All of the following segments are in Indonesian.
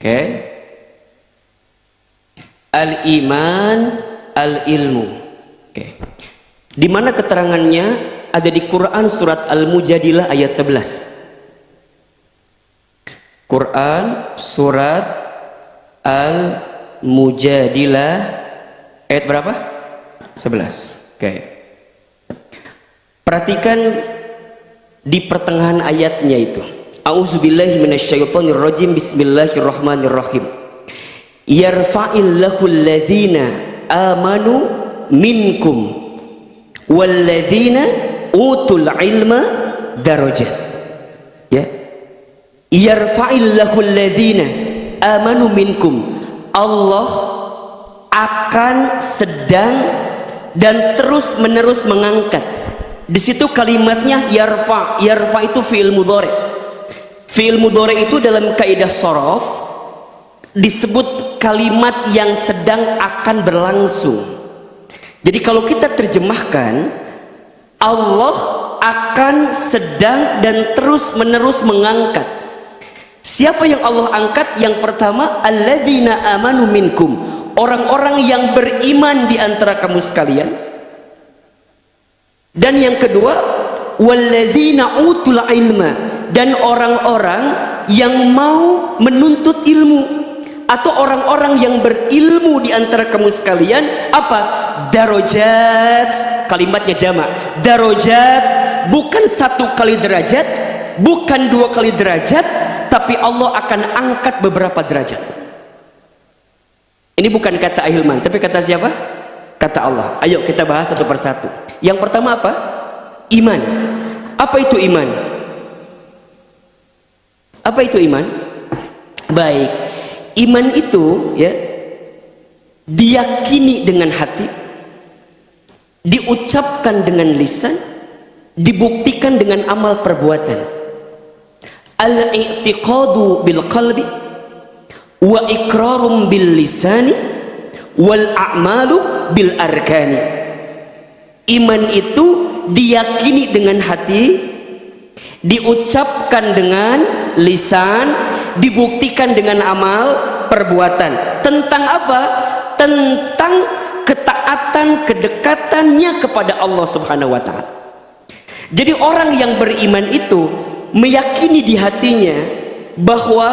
Oke. Al-iman, al-ilmu. Oke. Di mana keterangannya? Ada di Quran surat Al-Mujadilah ayat 11. Quran surat Al-Mujadilah ayat berapa? 11. Oke. Perhatikan di pertengahan ayatnya itu. A'udzubillahi minasyaitonirrajim. Bismillahirrahmanirrahim. Yarfa'illahu alladhina amanu minkum walladzina utul ilma darajat. Ya. Yarfa'illahu alladhina amanu minkum. Allah akan sedang dan terus menerus mengangkat. Di situ kalimatnya yarfa. Yarfa itu fi'il mudhari'. Fi'il mudhari' itu dalam kaidah shorof disebut kalimat yang sedang akan berlangsung. Jadi kalau kita terjemahkan, Allah akan sedang dan terus menerus mengangkat. Siapa yang Allah angkat? Yang pertama, alladzina amanu minkum, orang-orang yang beriman di antara kamu sekalian. Dan yang kedua, walladzina utul ilma, dan orang-orang yang mau menuntut ilmu, atau orang-orang yang berilmu di antara kamu sekalian. Apa? Darajat, kalimatnya jamak. Darajat, bukan satu kali derajat, bukan dua kali derajat, tapi Allah akan angkat beberapa derajat. Ini bukan kata Ahilman, tapi kata siapa? Kata Allah. Ayo kita bahas satu persatu. Yang pertama apa? Iman. Apa itu iman? Apa itu iman? Baik, iman itu ya diyakini dengan hati, diucapkan dengan lisan, dibuktikan dengan amal perbuatan. Al-i'tiqadu bil qalbi wa iqrarum bil lisani wal a'malu bil arkani. Iman itu diyakini dengan hati, diucapkan dengan lisan, dibuktikan dengan amal perbuatan. Tentang apa? Tentang ketaatan, kedekatannya kepada Allah Subhanahu wa ta'ala. Jadi orang yang beriman itu meyakini di hatinya bahwa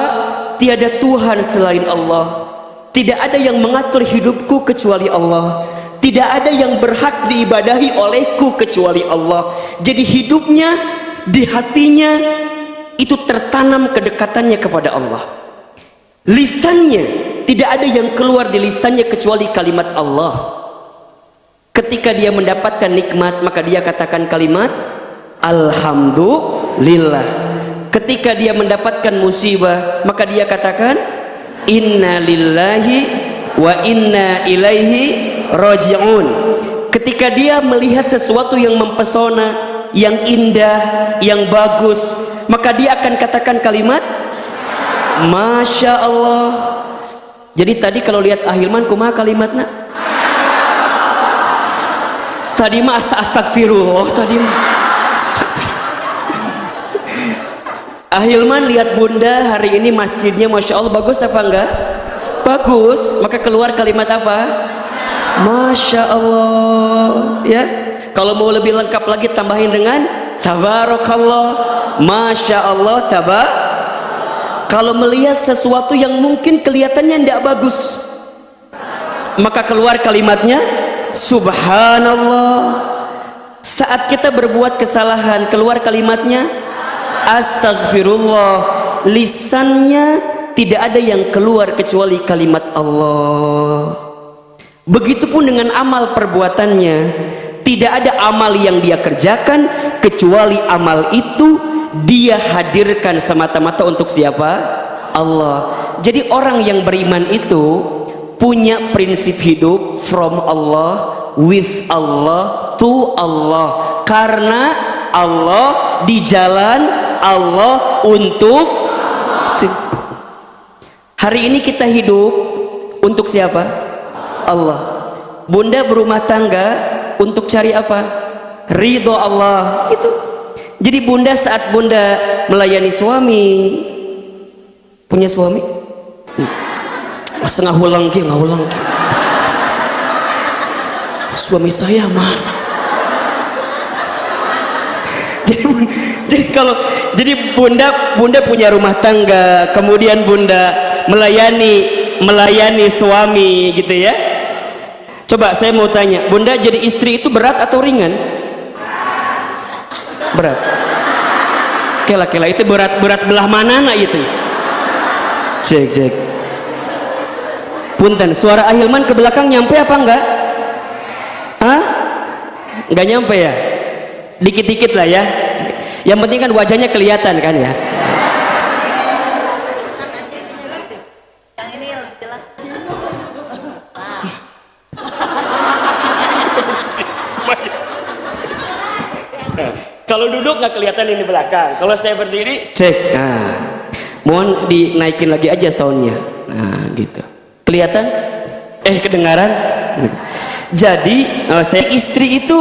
tiada Tuhan selain Allah, tidak ada yang mengatur hidupku kecuali Allah, tidak ada yang berhak diibadahi olehku kecuali Allah. Jadi hidupnya, di hatinya itu tertanam kedekatannya kepada Allah. Lisannya, tidak ada yang keluar di lisannya kecuali kalimat Allah. Ketika dia mendapatkan nikmat, maka dia katakan kalimat Alhamdulillah. Ketika dia mendapatkan musibah, maka dia katakan Inna lillahi wa inna ilaihi raji'un. Ketika dia melihat sesuatu yang mempesona, yang indah, yang bagus, maka dia akan katakan kalimat Masya Allah. Jadi tadi kalau lihat Ahilman kumaha kalimatna? Tadi mah astagfirullah. Tadi mah Ahilman lihat bunda hari ini masjidnya Masya Allah bagus apa enggak? Bagus. Maka keluar kalimat apa? Masya Allah. Ya. Kalau mau lebih lengkap lagi tambahin dengan Tabarakallah, Masya Allah, Kalau melihat sesuatu yang mungkin kelihatannya tidak bagus, maka keluar kalimatnya Subhanallah. Saat kita berbuat kesalahan, keluar kalimatnya Astagfirullah. Lisannya tidak ada yang keluar kecuali kalimat Allah. Begitupun dengan amal perbuatannya. Tidak ada amal yang dia kerjakan kecuali amal itu dia hadirkan semata-mata untuk siapa? Allah. Jadi orang yang beriman itu punya prinsip hidup from Allah, with Allah, to Allah. Karena Allah, di jalan Allah, untuk hari ini kita hidup untuk siapa? Allah. Bunda berumah tangga untuk cari apa? Ridho Allah. Itu. Jadi bunda saat bunda melayani suami, punya suami? Masa ngahulang ki, suami saya mana? Jadi bunda punya rumah tangga, kemudian bunda melayani suami gitu ya. Coba saya mau tanya, bunda jadi istri itu berat atau ringan? Berat. Kela itu berat belah mana nak itu? Cek. Punten, suara Ahilman ke belakang nyampe apa enggak? Hah? Enggak nyampe ya? Dikit-dikit lah ya. Yang penting kan wajahnya kelihatan kan ya. Kalau duduk nggak kelihatan ini belakang. Kalau saya berdiri, cek. Nah, mohon dinaikin lagi aja soundnya. Nah, gitu. Kelihatan? Kedengaran? Jadi, saya istri itu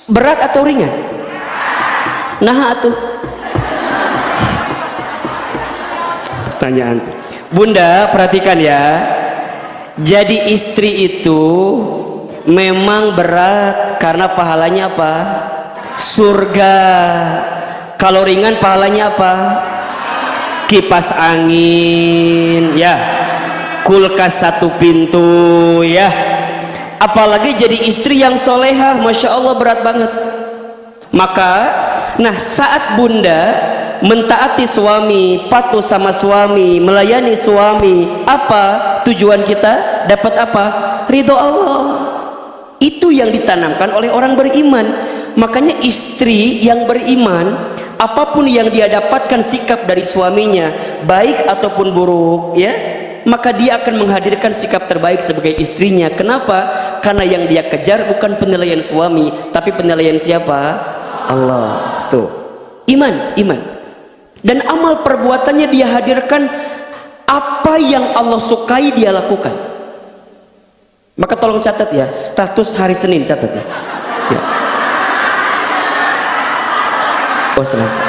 berat atau ringan? Nah, atuh. Pertanyaan. Bunda, perhatikan ya. Jadi istri itu memang berat karena pahalanya apa? Surga. Kalau ringan pahalanya apa? Kipas angin ya, kulkas 1 pintu ya. Apalagi jadi istri yang solehah, Masya Allah berat banget. Maka saat bunda mentaati suami, patuh sama suami, melayani suami, apa tujuan kita? Dapat apa? Ridho Allah. Itu yang ditanamkan oleh orang beriman. Makanya istri yang beriman, apapun yang dia dapatkan sikap dari suaminya, baik ataupun buruk ya, maka dia akan menghadirkan sikap terbaik sebagai istrinya. Kenapa? Karena yang dia kejar bukan penilaian suami, tapi penilaian siapa? Allah. Tuh. Iman. Dan amal perbuatannya dia hadirkan apa yang Allah sukai dia lakukan. Maka tolong catat ya, status hari Senin catat ya. Oh selesai.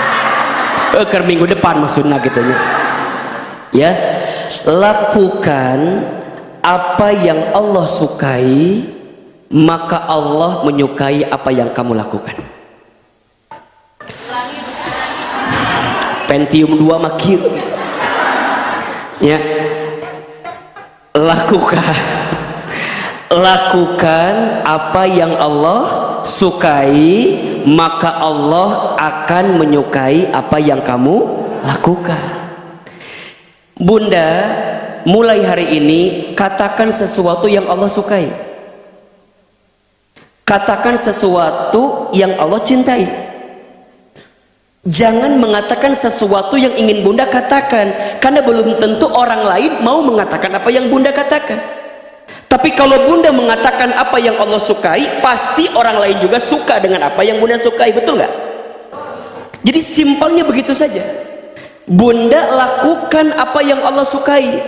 Ke minggu depan maksudnya gitunya. Ya, lakukan apa yang Allah sukai, maka Allah menyukai apa yang kamu lakukan. Pentium 2 makir. Ya. Lakukan apa yang Allah sukai, maka Allah akan menyukai apa yang kamu lakukan. Bunda, mulai hari ini katakan sesuatu yang Allah sukai. Katakan sesuatu yang Allah cintai. Jangan mengatakan sesuatu yang ingin bunda katakan, karena belum tentu orang lain mau mengatakan apa yang bunda katakan. Tapi kalau bunda mengatakan apa yang Allah sukai, pasti orang lain juga suka dengan apa yang bunda sukai, betul nggak? Jadi simpelnya begitu saja. Bunda lakukan apa yang Allah sukai,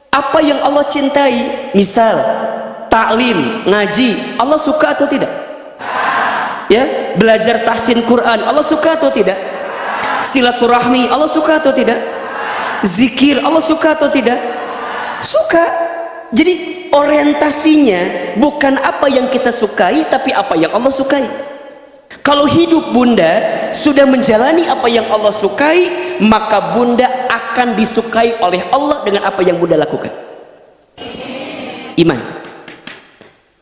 apa yang Allah cintai. Misal taklim, ngaji, Allah suka atau tidak? Ya, belajar tahsin Quran, Allah suka atau tidak? Silaturahmi, Allah suka atau tidak? Zikir, Allah suka atau tidak? Suka. Jadi orientasinya bukan apa yang kita sukai, tapi apa yang Allah sukai. Kalau hidup bunda sudah menjalani apa yang Allah sukai, maka bunda akan disukai oleh Allah dengan apa yang bunda lakukan. Iman.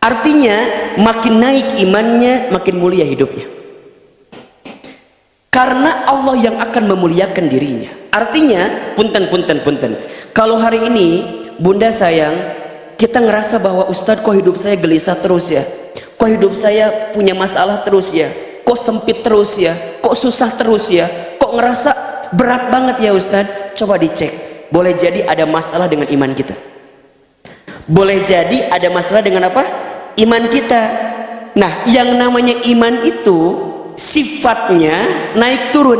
Artinya makin naik imannya, makin mulia hidupnya. Karena Allah yang akan memuliakan dirinya. Artinya, punten. Kalau hari ini bunda sayang, kita ngerasa bahwa Ustadz kok hidup saya gelisah terus ya, kok hidup saya punya masalah terus ya, kok sempit terus ya, kok susah terus ya, kok ngerasa berat banget ya Ustadz. Coba dicek, boleh jadi ada masalah dengan iman kita, boleh jadi ada masalah dengan apa? Iman kita. Nah, yang namanya iman itu sifatnya naik turun.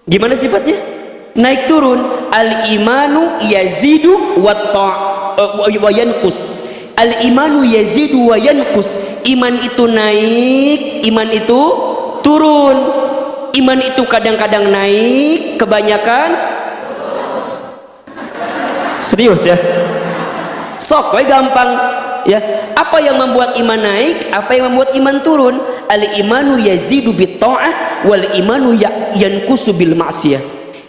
Gimana sifatnya? Naik turun. Al-imanu yazidu wa yanqus. Al-imanu yazidu wa yanqus. Iman itu naik, iman itu turun. Iman itu kadang-kadang naik, kebanyakan Serius ya? Sok we gampang ya. Apa yang membuat iman naik, apa yang membuat iman turun? Al imanu yazidu bit ta'ah wal imanu yanqusu bil ma'siyah.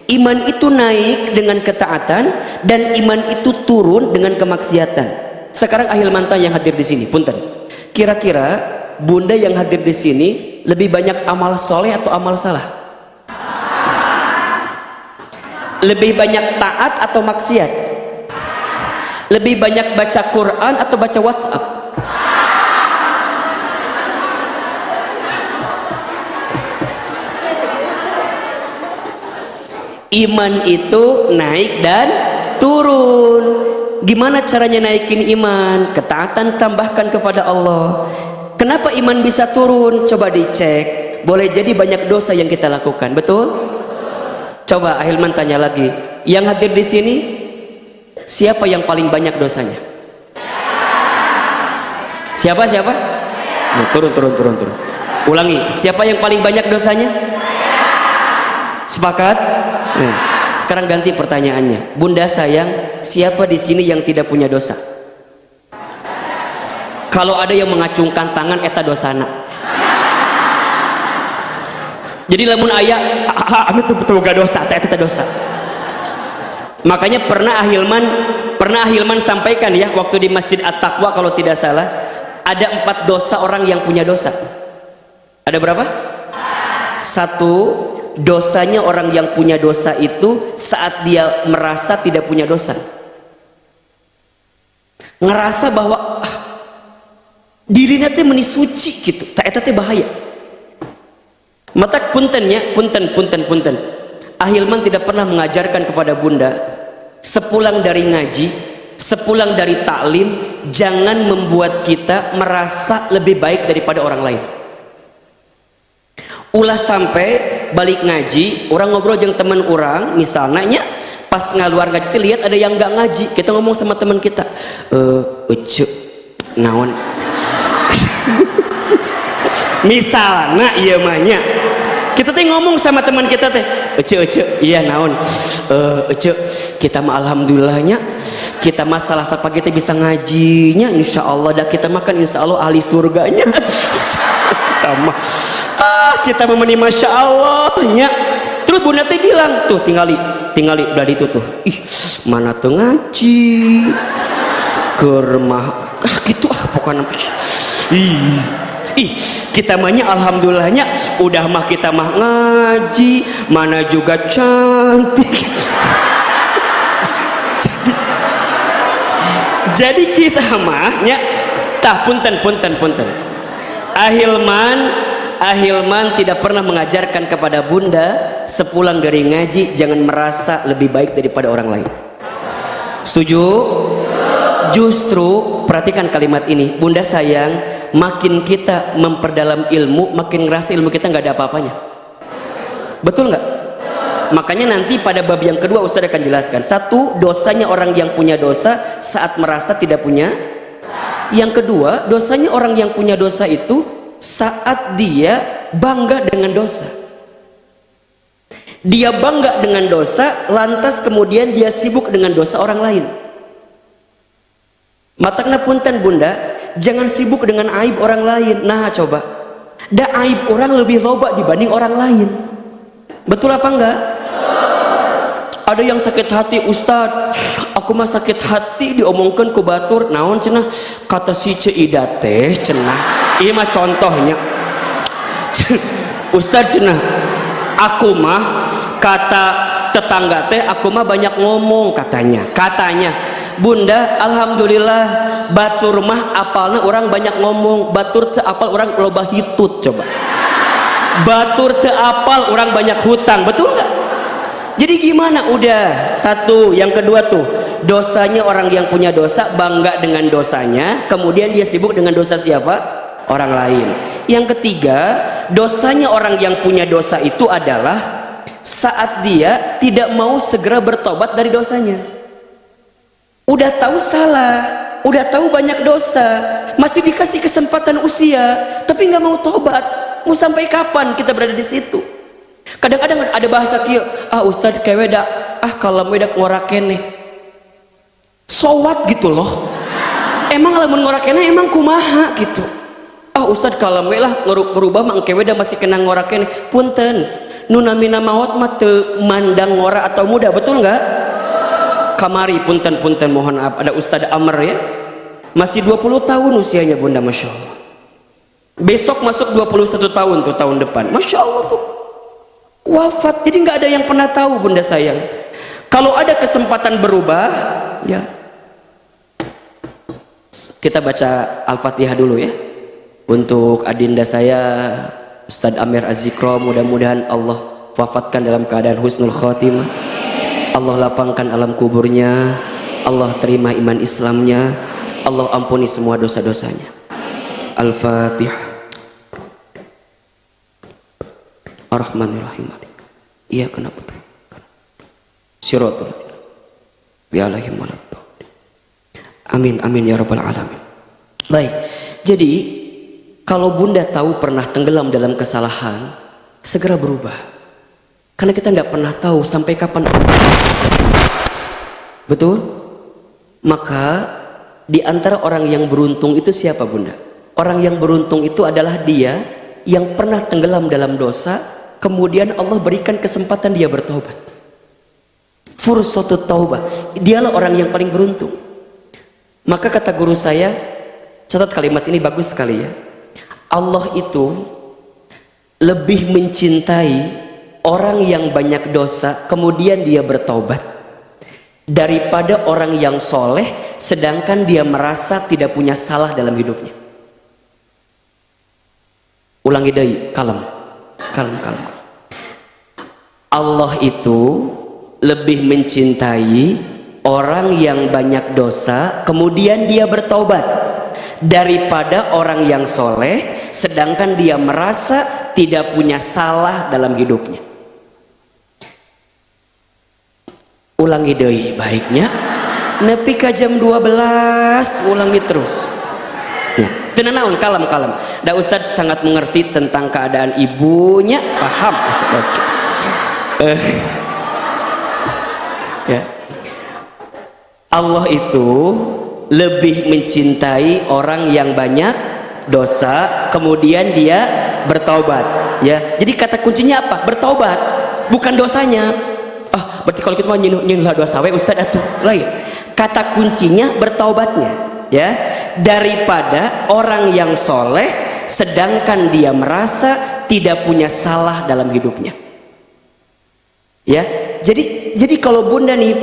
Iman itu naik dengan ketaatan dan iman itu turun dengan kemaksiatan. Sekarang ahilman yang hadir di sini, punten. Kira-kira bunda yang hadir di sini lebih banyak amal soleh atau amal salah? Lebih banyak taat atau maksiat? Lebih banyak baca Quran atau baca WhatsApp? Iman itu naik dan turun. Gimana caranya naikin iman? Ketaatan tambahkan kepada Allah. Kenapa iman bisa turun? Coba dicek. Boleh jadi banyak dosa yang kita lakukan, betul? Coba Ahilman tanya lagi. Yang hadir di sini, siapa yang paling banyak dosanya? Siapa? Turun. Ulangi. Siapa yang paling banyak dosanya? Sepakat? Nah, sekarang ganti pertanyaannya. Bunda sayang, siapa di sini yang tidak punya dosa? Kalau ada yang mengacungkan tangan, eta dosana. Jadi lamun ayah, amit betul gak dosa, eta dosa. Makanya pernah Ahilman sampaikan ya, waktu di Masjid At-Taqwa kalau tidak salah, ada 4 dosa orang yang punya dosa. Ada berapa? 1. Dosanya orang yang punya dosa itu saat dia merasa tidak punya dosa, ngerasa bahwa dirinya teh meni suci gitu, tak eta teh bahaya. Mata punten. Ahilman tidak pernah mengajarkan kepada bunda sepulang dari ngaji, sepulang dari taklim, jangan membuat kita merasa lebih baik daripada orang lain. Ulah sampai balik ngaji, orang ngobrol jeung teman orang, misalnya pas ngaluar ngaji lihat ada yang nggak ngaji, kita ngomong sama teman kita, naon misalnya iya mahnya kita teh ngomong sama teman kita teh, iya naon, kita mah alhamdulillahnya kita mah salah sapagi teh bisa ngajinya, insya Allah dah kita makan insya Allah ahli surganya. Kita memeni masya Allahnya. Terus bunda teh bilang tuh tinggali berada itu tuh, ih mana tuh ngaji kermah gitu pokoknya ih kita mahnya alhamdulillahnya udah mah kita mah ngaji mana juga cantik. jadi kita mahnya tah punten Ahilman tidak pernah mengajarkan kepada bunda sepulang dari ngaji jangan merasa lebih baik daripada orang lain. Setuju? Justru perhatikan kalimat ini, bunda sayang, makin kita memperdalam ilmu makin ngerasa ilmu kita nggak ada apa-apanya. Betul nggak? Makanya nanti pada bab yang kedua Ustaz akan jelaskan. 1, dosanya orang yang punya dosa saat merasa tidak punya. Yang kedua, dosanya orang yang punya dosa itu saat dia bangga dengan dosa. Dia bangga dengan dosa, lantas kemudian dia sibuk dengan dosa orang lain. Matakna punten bunda, jangan sibuk dengan aib orang lain. Nah coba, da aib orang lebih loba dibanding orang lain. Betul apa enggak? Ada yang sakit hati, Ustad, aku mah sakit hati diomongkan ku batur, naon cenah kata si Ceidat teh cenah. Ini mah contohnya. Ustad cenah, aku mah kata tetangga teh aku mah banyak ngomong katanya. Bunda, alhamdulillah batur mah apalna orang banyak ngomong, batur teu apal orang loba hitut coba. Batur teu apal orang banyak hutang, betul nggak? Jadi gimana? Udah 1, yang kedua tuh dosanya orang yang punya dosa bangga dengan dosanya, kemudian dia sibuk dengan dosa siapa? Orang lain. Yang ketiga, dosanya orang yang punya dosa itu adalah saat dia tidak mau segera bertobat dari dosanya. Udah tahu salah, udah tahu banyak dosa, masih dikasih kesempatan usia, tapi nggak mau tobat. Mau sampai kapan kita berada di situ? Kadang-kadang ada bahasa kieu, Ustad kewe da kalau medak ngorak keneh. sowat gitu loh. Emang lamun ngorakena emang kumaha gitu. Ustad kalem we lah ngerubah mangkewe da masih kena ngorakena. Punten, nu namina maot mah teu mandang ngora atau muda, betul nggak? Kamari punten mohon maaf, ada Ustad Amr ya, masih 20 tahun usianya bunda, masya Allah. Besok masuk 21 tahun tuh, tahun depan, masya Allah tuh wafat. Jadi nggak ada yang pernah tahu bunda sayang. Kalau ada kesempatan berubah ya, kita baca Al-Fatihah dulu ya untuk adinda saya Ustadz Amir Az-Zikro. Mudah-mudahan Allah wafatkan dalam keadaan husnul khotimah, Allah lapangkan alam kuburnya, Allah terima iman Islamnya, Allah ampuni semua dosa-dosanya. Al-Fatihah. Ar-Rahmanir-Rahim. Iya kenapa? Siratul bi'alaihim walad. Amin amin ya rabbal alamin. Baik, jadi kalau bunda tahu pernah tenggelam dalam kesalahan, segera berubah. Karena kita tidak pernah tahu sampai kapan. Betul? Maka di antara orang yang beruntung itu siapa bunda? Orang yang beruntung itu adalah dia yang pernah tenggelam dalam dosa, kemudian Allah berikan kesempatan dia bertobat. Fursatut taubah. Dialah orang yang paling beruntung. Maka kata guru saya, catat kalimat ini bagus sekali ya. Allah itu lebih mencintai orang yang banyak dosa kemudian dia bertobat daripada orang yang soleh sedangkan dia merasa tidak punya salah dalam hidupnya. Ulangi deui, kalem. Allah itu lebih mencintai orang yang banyak dosa kemudian dia bertobat daripada orang yang soleh sedangkan dia merasa tidak punya salah dalam hidupnya. Ulangi deui baiknya, nepi ka jam 12 ulangi terus ya. Teu naon, kalem. Da Ustaz sangat mengerti tentang keadaan ibunya, paham Ustaz. Oke. Ya. Allah itu lebih mencintai orang yang banyak dosa kemudian dia bertaubat ya. Jadi kata kuncinya apa? Bertaubat, bukan dosanya. Berarti kalau kita mau nyinul dosa we Ustaz atuh lain. Kata kuncinya bertaubatnya ya, daripada orang yang soleh sedangkan dia merasa tidak punya salah dalam hidupnya ya. Jadi kalau bunda nih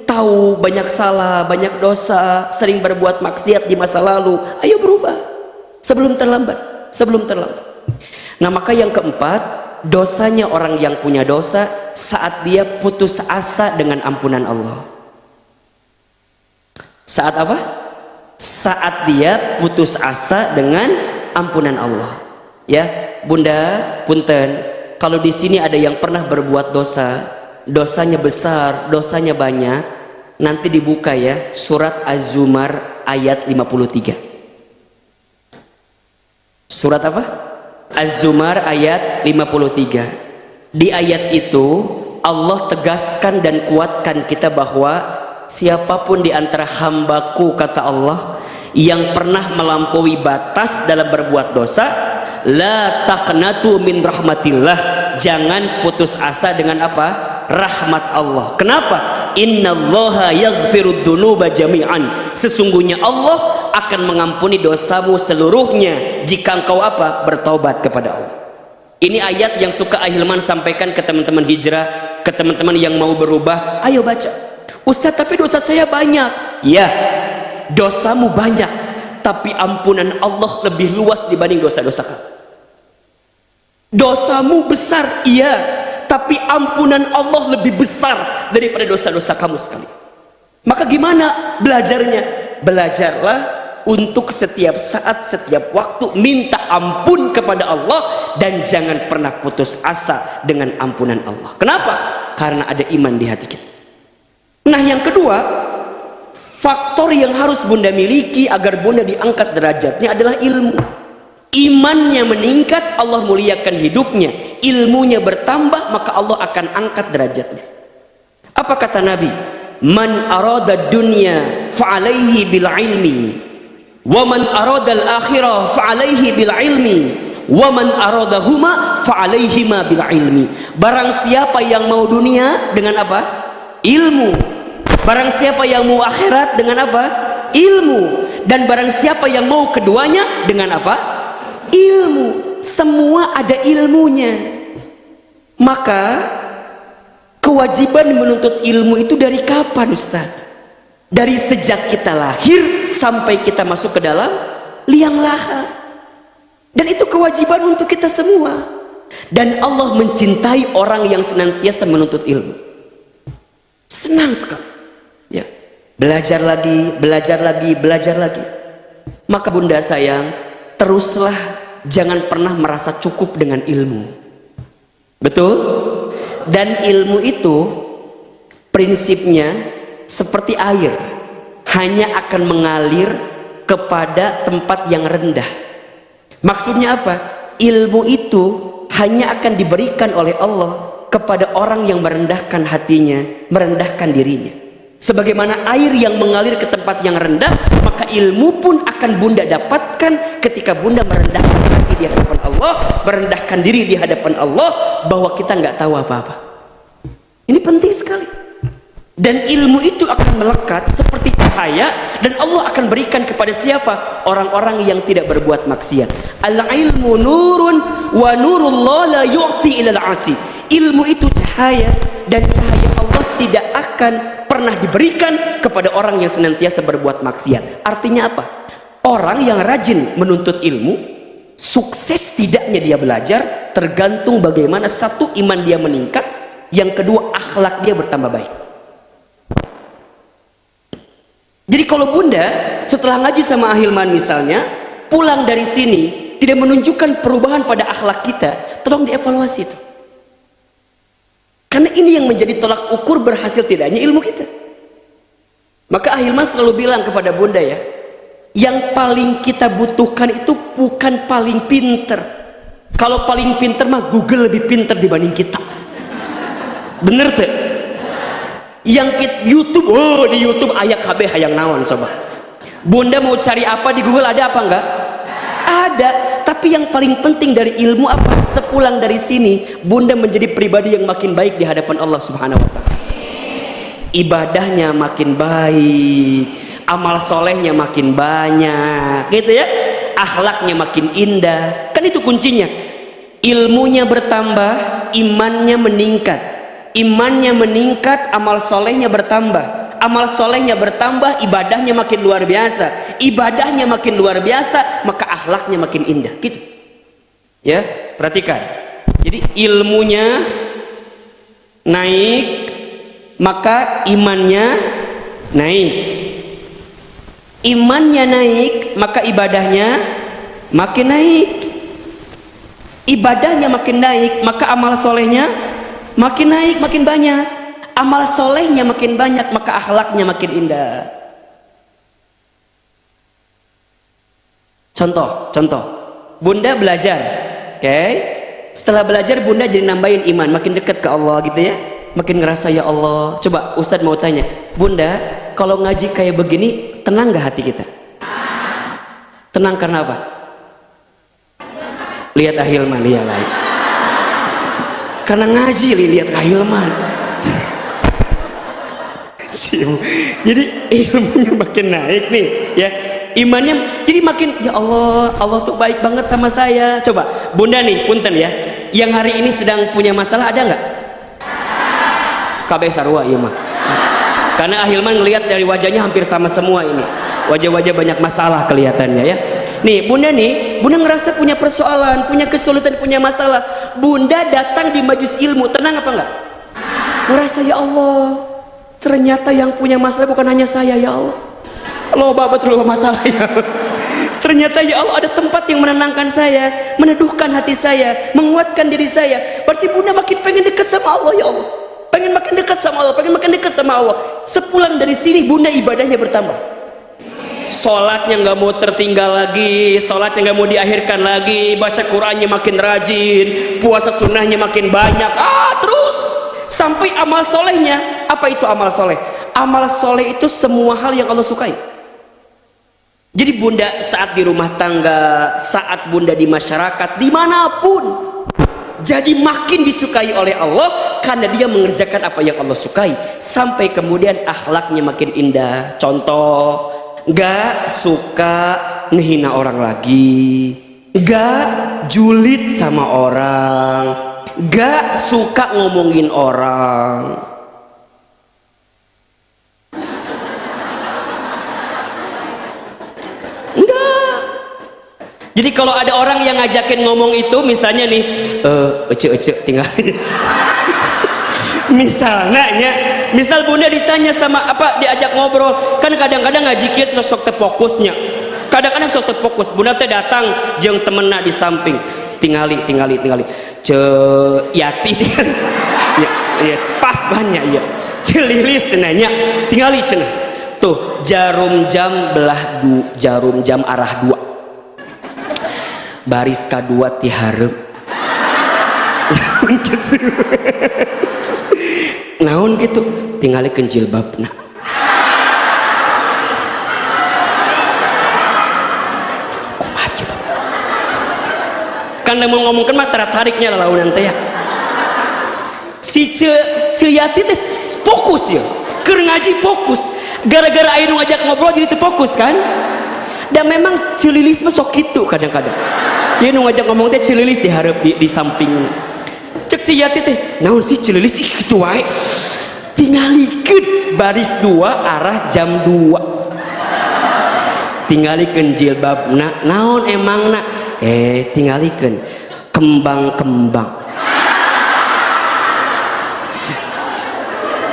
tahu banyak salah, banyak dosa, sering berbuat maksiat di masa lalu, ayo berubah sebelum terlambat. Nah maka yang keempat, dosanya orang yang punya dosa saat dia putus asa dengan ampunan Allah. Saat apa? Saat dia putus asa dengan ampunan Allah ya. Bunda punten, kalau di sini ada yang pernah berbuat dosa, dosanya besar, dosanya banyak, nanti dibuka ya surat Az-Zumar ayat 53. Surat apa? Az-Zumar ayat 53. Di ayat itu Allah tegaskan dan kuatkan kita bahwa siapapun di antara hambaku, kata Allah, yang pernah melampaui batas dalam berbuat dosa, la taqnatu min rahmatillah, jangan putus asa dengan apa? Rahmat Allah. Kenapa? Innallaha yaghfirud dzunuba jami'an. Sesungguhnya Allah akan mengampuni dosamu seluruhnya jika engkau apa? Bertaubat kepada Allah. Ini ayat yang suka Ahilman sampaikan ke teman-teman hijrah, ke teman-teman yang mau berubah. Ayo baca. Ustaz, tapi dosa saya banyak. Ya, dosamu banyak, tapi ampunan Allah lebih luas dibanding dosa-dosa kamu. Dosamu besar, iya, tapi ampunan Allah lebih besar daripada dosa-dosa kamu sekali. Maka gimana belajarnya? Belajarlah untuk setiap saat, setiap waktu minta ampun kepada Allah dan jangan pernah putus asa dengan ampunan Allah. Kenapa? Karena ada iman di hati kita. Nah yang kedua, faktor yang harus bunda miliki agar bunda diangkat derajatnya adalah ilmu. Imannya meningkat, Allah muliakan hidupnya. Ilmunya bertambah, maka Allah akan angkat derajatnya. Apa kata Nabi? Man arada dunya fa'alaihi bil ilmi, wa man aradal akhirah fa'alaihi bil ilmi, wa man aradahuma fa'alaihima bil ilmi. Barang siapa yang mau dunia dengan apa? Ilmu. Barang siapa yang mau akhirat dengan apa? Ilmu. Dan barang siapa yang mau keduanya dengan apa? Ilmu. Semua ada ilmunya. Maka kewajiban menuntut ilmu itu dari kapan, Ustaz? Dari sejak kita lahir sampai kita masuk ke dalam liang lahat. Dan itu kewajiban untuk kita semua. Dan Allah mencintai orang yang senantiasa menuntut ilmu. Senang sekali. Ya. Belajar lagi, belajar lagi, belajar lagi. Maka bunda sayang, teruslah, jangan pernah merasa cukup dengan ilmu. Betul? Dan ilmu itu prinsipnya seperti air, hanya akan mengalir kepada tempat yang rendah. Maksudnya apa? Ilmu itu hanya akan diberikan oleh Allah kepada orang yang merendahkan hatinya, merendahkan dirinya. Sebagaimana air yang mengalir ke tempat yang rendah, maka ilmu pun akan bunda dapatkan ketika bunda merendahkan hati di hadapan Allah, merendahkan diri di hadapan Allah, bahwa kita nggak tahu apa-apa. Ini penting sekali. Dan ilmu itu akan melekat seperti cahaya, dan Allah akan berikan kepada siapa? Orang-orang yang tidak berbuat maksiat. Al-ilmu nurun wa nurullah la yu'ti ilal asi. Ilmu itu cahaya, dan cahaya Allah tidak akan pernah diberikan kepada orang yang senantiasa berbuat maksiat. Artinya apa? Orang yang rajin menuntut ilmu, sukses tidaknya dia belajar tergantung bagaimana satu, iman dia meningkat, yang kedua, akhlak dia bertambah baik. Jadi kalau bunda setelah ngaji sama Ahilman misalnya, pulang dari sini tidak menunjukkan perubahan pada akhlak kita, tolong dievaluasi itu. Karena ini yang menjadi tolak ukur berhasil tidaknya ilmu kita. Maka Ahilman selalu bilang kepada bunda ya, yang paling kita butuhkan itu bukan paling pinter. Kalau paling pinter mah Google lebih pinter dibanding kita. Bener tuh? Yang YouTube, oh di YouTube ayat KB hayang naon coba. Bunda mau cari apa di Google, ada apa enggak? Ada. Tapi yang paling penting dari ilmu apa? Sepulang dari sini, bunda menjadi pribadi yang makin baik di hadapan Allah Subhanahu wa Ta'ala. Ibadahnya makin baik, amal solehnya makin banyak, gitu ya. Akhlaknya makin indah. Kan itu kuncinya. Ilmunya bertambah, imannya meningkat. Imannya meningkat, amal solehnya bertambah. Amal solehnya bertambah, ibadahnya makin luar biasa. Ibadahnya makin luar biasa, maka akhlaknya makin indah. Gitu. Ya, perhatikan. Jadi ilmunya naik, maka imannya naik. Imannya naik, maka ibadahnya makin naik. Ibadahnya makin naik, maka amal solehnya makin naik, makin banyak. Amal solehnya makin banyak, maka akhlaknya makin indah. Contoh, bunda belajar, oke? Setelah belajar bunda jadi nambahin iman, makin dekat ke Allah gitu ya, makin ngerasa ya Allah. Coba Ustadz mau tanya, bunda, kalau ngaji kayak begini, tenang gak hati kita? Tenang karena apa? Lihat Ahilman, ya baik. Karena ngaji, lihat Ahilman. Jadi ilmunya makin naik nih ya, imannya jadi makin, ya Allah, Allah tuh baik banget sama saya. Coba bunda nih, punten ya, yang hari ini sedang punya masalah ada nggak? Kabeh sarua iya mah. Karena Ahilman ngelihat dari wajahnya hampir sama semua ini, wajah-wajah banyak masalah kelihatannya ya. Nih bunda ngerasa punya persoalan, punya kesulitan, punya masalah. Bunda datang di majlis ilmu, tenang apa enggak? Ngerasa ya Allah, ternyata yang punya masalah bukan hanya saya ya Allah. Loh bapak terlalu masalah ya. Ternyata ya Allah ada tempat yang menenangkan saya, meneduhkan hati saya, menguatkan diri saya. Berarti bunda makin pengen dekat sama Allah ya Allah. Pengen makin dekat sama Allah, pengen makin dekat sama Allah. Sepulang dari sini bunda ibadahnya bertambah. Sholatnya nggak mau tertinggal lagi, sholatnya nggak mau diakhirkan lagi, baca Qurannya makin rajin, puasa sunnahnya makin banyak, terus sampai amal solehnya. Apa itu amal soleh? Amal soleh itu semua hal yang Allah sukai. Jadi bunda saat di rumah tangga, saat bunda di masyarakat, dimanapun, jadi makin disukai oleh Allah karena dia mengerjakan apa yang Allah sukai, sampai kemudian akhlaknya makin indah. Contoh, gak suka ngehina orang lagi, gak julid sama orang, gak suka ngomongin orang. Jadi kalau ada orang yang ngajakin ngomong itu, misalnya nih, ece tinggal misalnya, misal bunda ditanya sama apa, diajak ngobrol, kan kadang-kadang ngaji kieu sosok terfokusnya, kadang-kadang sok terfokus, bunda teh datang jeung temenna di samping, tingali ce yati tingali ya pas banyak ya celilis cenanya tingali cenah tuh jarum jam jarum jam arah 2 baris kedua ti hareup naon gitu tingalikeun jilbabna kumaha jilbab kan mau ngomongkeun mah tariknya lalaunan teh ya si Yati teh fokus ya keur ngaji fokus gara-gara aya nu ngajak ngobrol jadi teu fokus kan dan memang celilis mah sok kitu kadang-kadang dia nu ngajak ngomong teh celilis dihareup di samping cek si Yati teh naon sih celilis ih kitu wae tingalikeun baris 2 arah jam 2 tingalikeun jilbabna naon emangna tingalikeun kembang-kembang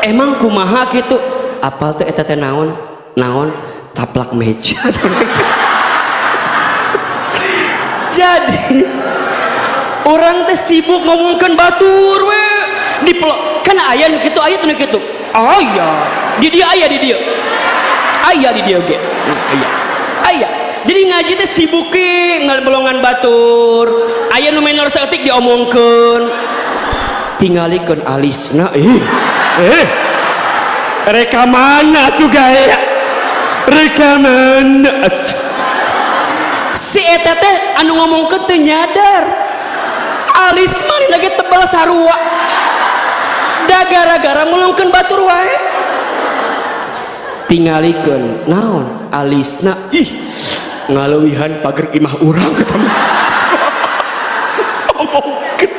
emang kumaha gitu apal teh eta teh naon taplak meja jadi orang teh sibuk ngomongkan batur we di pelok kan aya nu kitu aya teh kitu aya di dia aya di dia ge aya jadi ngaji teh sibuk ke ngalbolongan batur aya nu menor saeutik diomongkeun tingalikeun alisna reka mana tuh gaya reka mana si eta teh anu ngomongkeun teu nyadar alis mah lagi tebal sarua da gara-gara ngulungkeun batur wae tingalikeun naon alisna ih ngaleuwihan pager imah urang ketemu ngomongkeun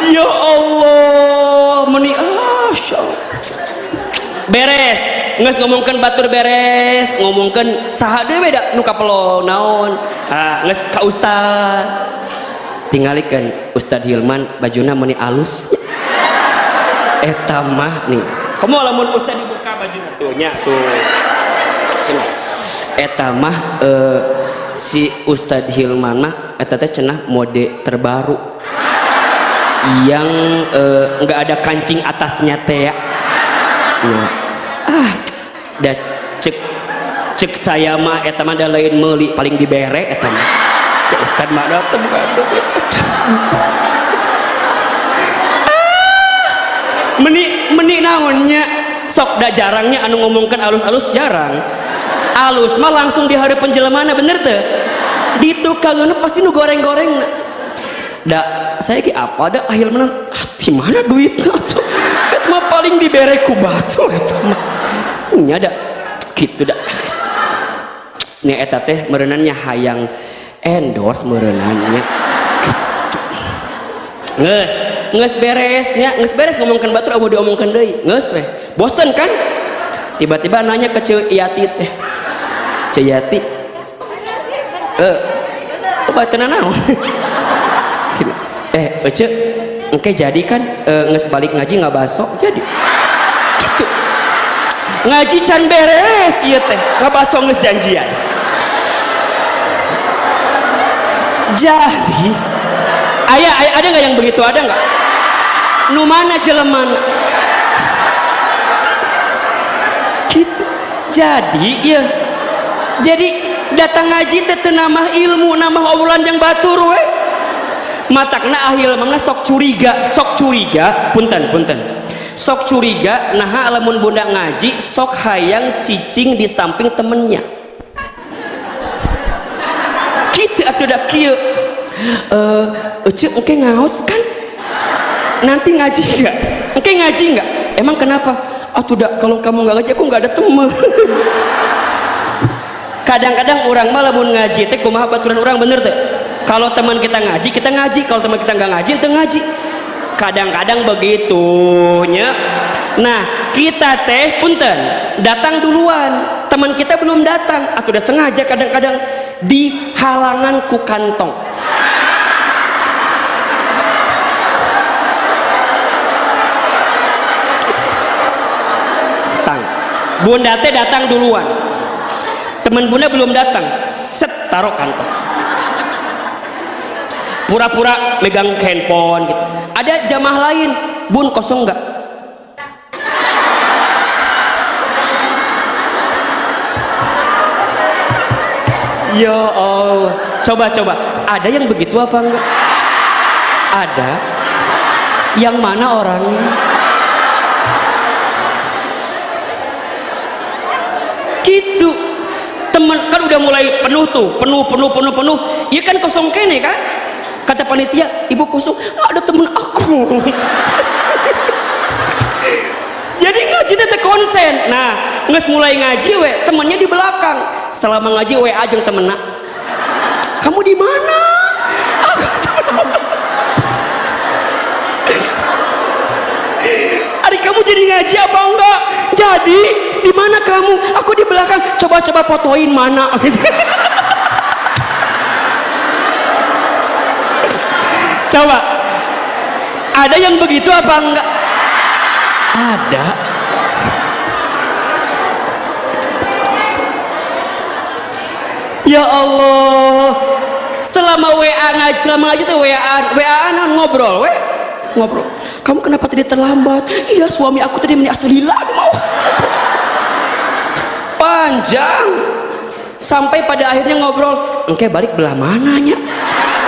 ya Allah meni beres geus ngomongkeun batur beres ngomongkeun saha deui da nu kapelo naon geus ka ustad tingalikeun Ustad Hilman bajuna meuni alus eta mah nih kamu lamun ustad dibuka bajuna tuh nya tuh cenah eta mah si Ustad Hilman mah eta teh cenah mode terbaru yang enggak ada kancing atasnya teh ya da cek saya mah eta mah da lain meuli paling dibere eta mah ya ustad mah dateng meni naonnya sok da jarangnya anu ngomongkeun alus-alus jarang alus mah langsung di hareupeun jelemana bener teu ditukangeun pasti nu goreng-goreng da saya ki apa da akhir menang di mana duitnya eta mah paling dibere ku batu eta mah nya da kitu da nya eta teh meureunannya hayang endorse meureunannya gitu geus beres nya geus beres ngomongkeun batur abu diomongkeun deui geus we bosen kan tiba-tiba nanya ke Ceu Yati teh Ceu Yati obatna naon Ece engke jadi kan geus balik ngaji ngabaso jadi gitu ngaji can beres ieu teh ngabaso geus janjian jadi ada nggak yang begitu ada nggak nu mana jeleman gitu jadi ya jadi datang ngaji teh teu nambah ilmu nambah obrolan yang batur we matakna ahil mangna sok curiga punten sok curiga nah lamun bunda ngaji sok hayang cicing di samping temennya gitu atuh da kieu engke ngaos kan nanti ngaji enggak engke ngaji enggak emang kenapa atuh da kalau kamu nggak ngaji aku nggak ada teman kadang-kadang orang mah lamun ngaji teh kumaha baturan orang bener teh kalau teman kita ngaji kalau teman kita nggak ngaji teh ngaji kadang-kadang begitunya. Nah kita teh punten datang duluan teman kita belum datang atau udah sengaja kadang-kadang di halangan ku kantong datang bunda teh datang duluan teman bunda belum datang set taruh kantong pura-pura megang handphone gitu ada jamaah lain bun kosong nggak ya Allah coba ada yang begitu apa enggak ada yang mana orangnya gitu temen kan udah mulai penuh tuh penuh iya kan kosong kene kan kata panitia ibu kosong ada temen aku jadi ngaji teh konsen nah nges mulai ngaji we temennya di belakang selama ngaji we ajeng temenna kamu di mana adik kamu jadi ngaji apa enggak jadi di mana kamu aku di belakang coba fotoin mana coba ada yang begitu apa enggak ada ya Allah selama ngaji tuh WA-an ngobrol kamu kenapa tadi terlambat iya suami aku tadi aslilah mau panjang sampai pada akhirnya ngobrol engke balik belah mananya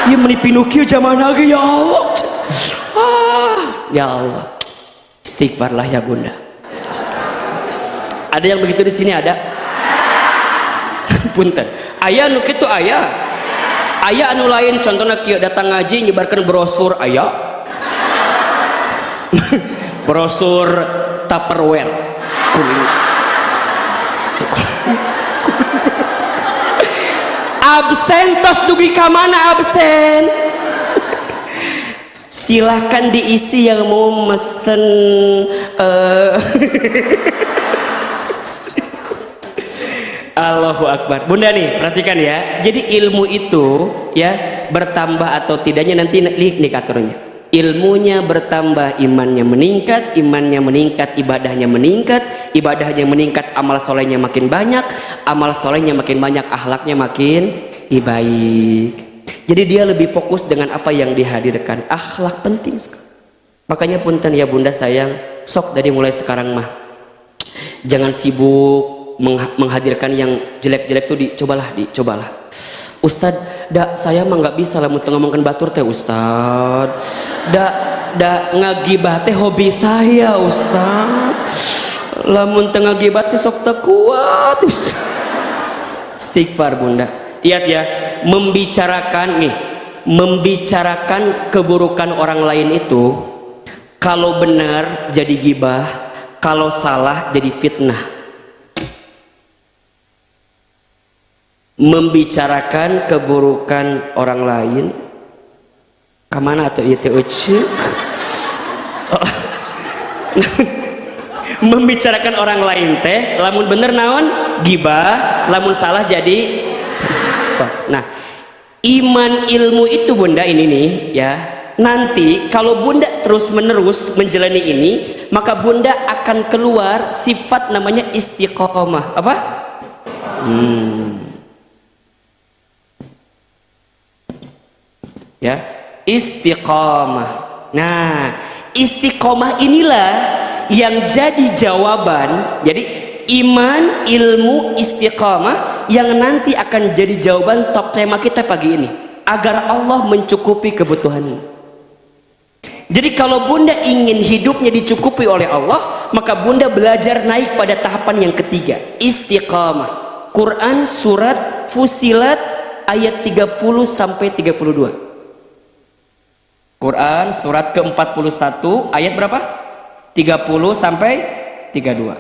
ya menipinu kieu zaman lagi ya Allah ya Allah istighfarlah ya bunda ada yang begitu di sini ada punten aya nu kitu aya anu lain contohnya kieu datang ngaji nyebarkan brosur aya brosur Tupperware kuning absen tos dugi ka mana absen silahkan diisi yang mau mesen Allahu Akbar bunda nih perhatikan ya jadi ilmu itu ya bertambah atau tidaknya nanti indikatornya ilmunya bertambah imannya meningkat ibadahnya meningkat amal solehnya makin banyak akhlaknya makin baik jadi dia lebih fokus dengan apa yang dihadirkan akhlak penting sekali makanya punten ya bunda sayang sok dari mulai sekarang mah jangan sibuk menghadirkan yang jelek-jelek tuh dicobalah Ustad saya mah nggak bisa lah mau ngomongkan batur teh Ustad ngagibah teh hobi saya Ustad lamun tengah gibah teh sok teu kuat istighfar bunda lihat ya membicarakan keburukan orang lain itu kalau benar jadi gibah kalau salah jadi fitnah membicarakan keburukan orang lain kemana atau itu membicarakan orang lain teh lamun bener naon gibah lamun salah jadi nah iman ilmu itu bunda ini nih ya nanti kalau bunda terus menerus menjalani ini maka bunda akan keluar sifat namanya istiqomah apa ya istiqomah nah istiqomah inilah yang jadi jawaban jadi iman ilmu istiqomah yang nanti akan jadi jawaban top tema kita pagi ini agar Allah mencukupi kebutuhan Jadi kalau bunda ingin hidupnya dicukupi oleh Allah, maka bunda belajar naik pada tahapan yang ketiga, istiqamah. Quran surat Fusilat ayat 30 sampai 32. Quran surat ke-41 ayat berapa? 30 sampai 32.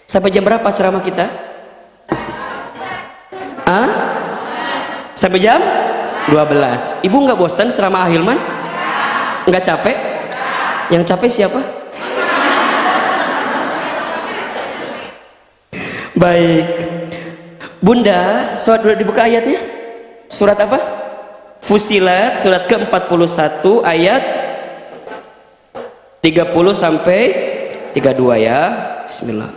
Sampai jam berapa ceramah kita? Sampai jam 12. Ibu nggak bosan ceramah Ahilman? Nggak capek? Yang capek siapa? Baik. Bunda, surat sudah dibuka ayatnya? Surat apa? Fusilat surat ke-41 ayat 30 sampai 32 ya. Bismillah.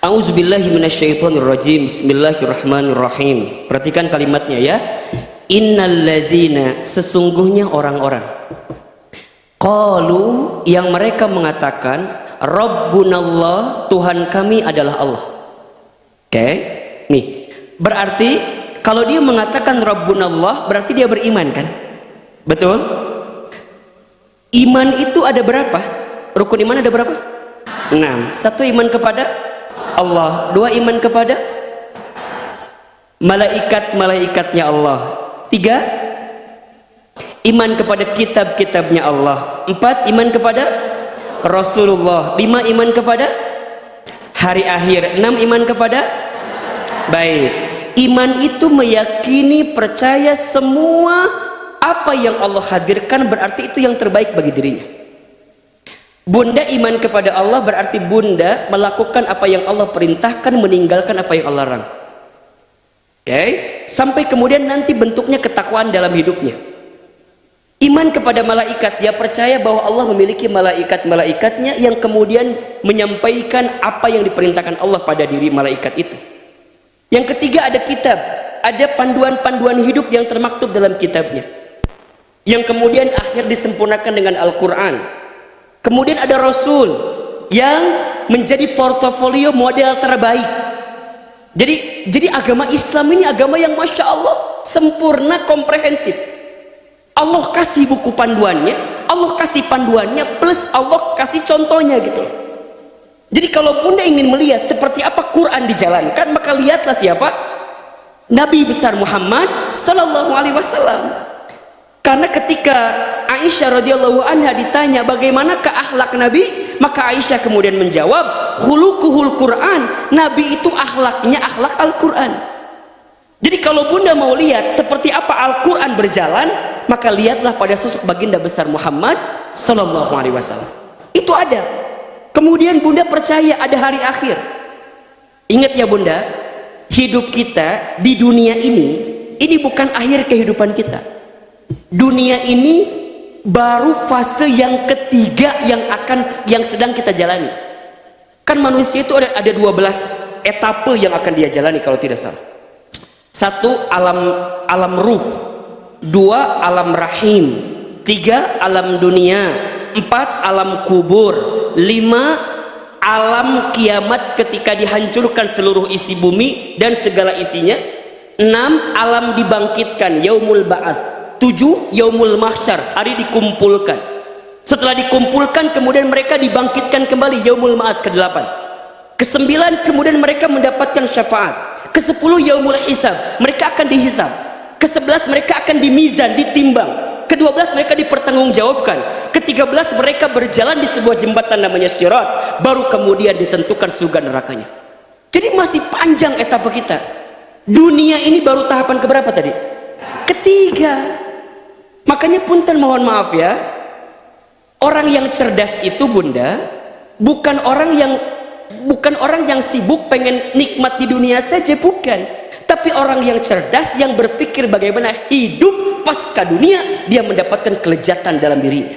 A'udzubillahi minasyaitonirrajim. Bismillahirrahmanirrahim. Perhatikan kalimatnya ya. Innalladzina, sesungguhnya orang-orang, qalu, yang mereka mengatakan, Rabbunallah, Tuhan kami adalah Allah. Oke, nih berarti kalau dia mengatakan Rabbunallah berarti dia beriman kan? Betul? Iman itu ada berapa? Rukun iman ada berapa? 6. 1 iman kepada Allah, 2 iman kepada malaikat-malaikatnya Allah, 3 iman kepada kitab-kitabnya Allah, 4 iman kepada Rasulullah, 5 iman kepada hari akhir, 6 iman kepada baik. Iman itu meyakini, percaya semua apa yang Allah hadirkan berarti itu yang terbaik bagi dirinya. Bunda iman kepada Allah berarti bunda melakukan apa yang Allah perintahkan, meninggalkan apa yang Allah larang. Oke, sampai kemudian nanti bentuknya ketakwaan dalam hidupnya. Iman kepada malaikat, dia percaya bahwa Allah memiliki malaikat-malaikatnya yang kemudian menyampaikan apa yang diperintahkan Allah pada diri malaikat itu. Yang ketiga ada kitab, ada panduan-panduan hidup yang termaktub dalam kitabnya, yang kemudian akhir disempurnakan dengan Al-Quran. Kemudian ada Rasul yang menjadi portofolio model terbaik. Jadi agama Islam ini agama yang Masya Allah sempurna, komprehensif. Allah kasih buku panduannya, Allah kasih panduannya, plus Allah kasih contohnya gitu. Jadi kalau bunda ingin melihat seperti apa Quran dijalankan, maka lihatlah siapa? Nabi besar Muhammad Sallallahu Alaihi Wasallam. Karena ketika Aisyah radhiyallahu anha ditanya bagaimana akhlak Nabi, maka Aisyah kemudian menjawab, khuluquhul Quran, Nabi itu akhlaknya akhlak Al-Quran. Jadi kalau bunda mau lihat seperti apa Al-Quran berjalan, maka lihatlah pada sosok baginda besar Muhammad Sallallahu Alaihi Wasallam. Itu ada. Kemudian bunda percaya ada hari akhir. Ingat ya bunda, hidup kita di dunia ini bukan akhir kehidupan kita. Dunia ini baru fase yang ketiga yang sedang kita jalani. Kan manusia itu ada 12 etape yang akan dia jalani kalau tidak salah. 1 alam ruh, 2 alam rahim, 3 alam dunia, 4 alam kubur, 5 alam kiamat ketika dihancurkan seluruh isi bumi dan segala isinya, 6 alam dibangkitkan, yaumul ba'ats, 7 yaumul mahsyar, hari dikumpulkan. Setelah dikumpulkan kemudian mereka dibangkitkan kembali, yaumul ma'ad ke-8. Ke-9 kemudian mereka mendapatkan syafaat. Ke-10 yaumul hisab, mereka akan dihisab. Ke-11 mereka akan dimizan, ditimbang. Ke-12 mereka dipertanggungjawabkan. Ke-13 mereka berjalan di sebuah jembatan namanya Sirat, baru kemudian ditentukan surga nerakanya. Jadi masih panjang etapa kita. Dunia ini baru tahapan keberapa tadi? Ketiga. Makanya punten mohon maaf ya, orang yang cerdas itu bunda bukan orang yang sibuk pengen nikmat di dunia saja, bukan. Tapi orang yang cerdas yang berpikir bagaimana hidup pasca dunia dia mendapatkan kelezatan dalam dirinya.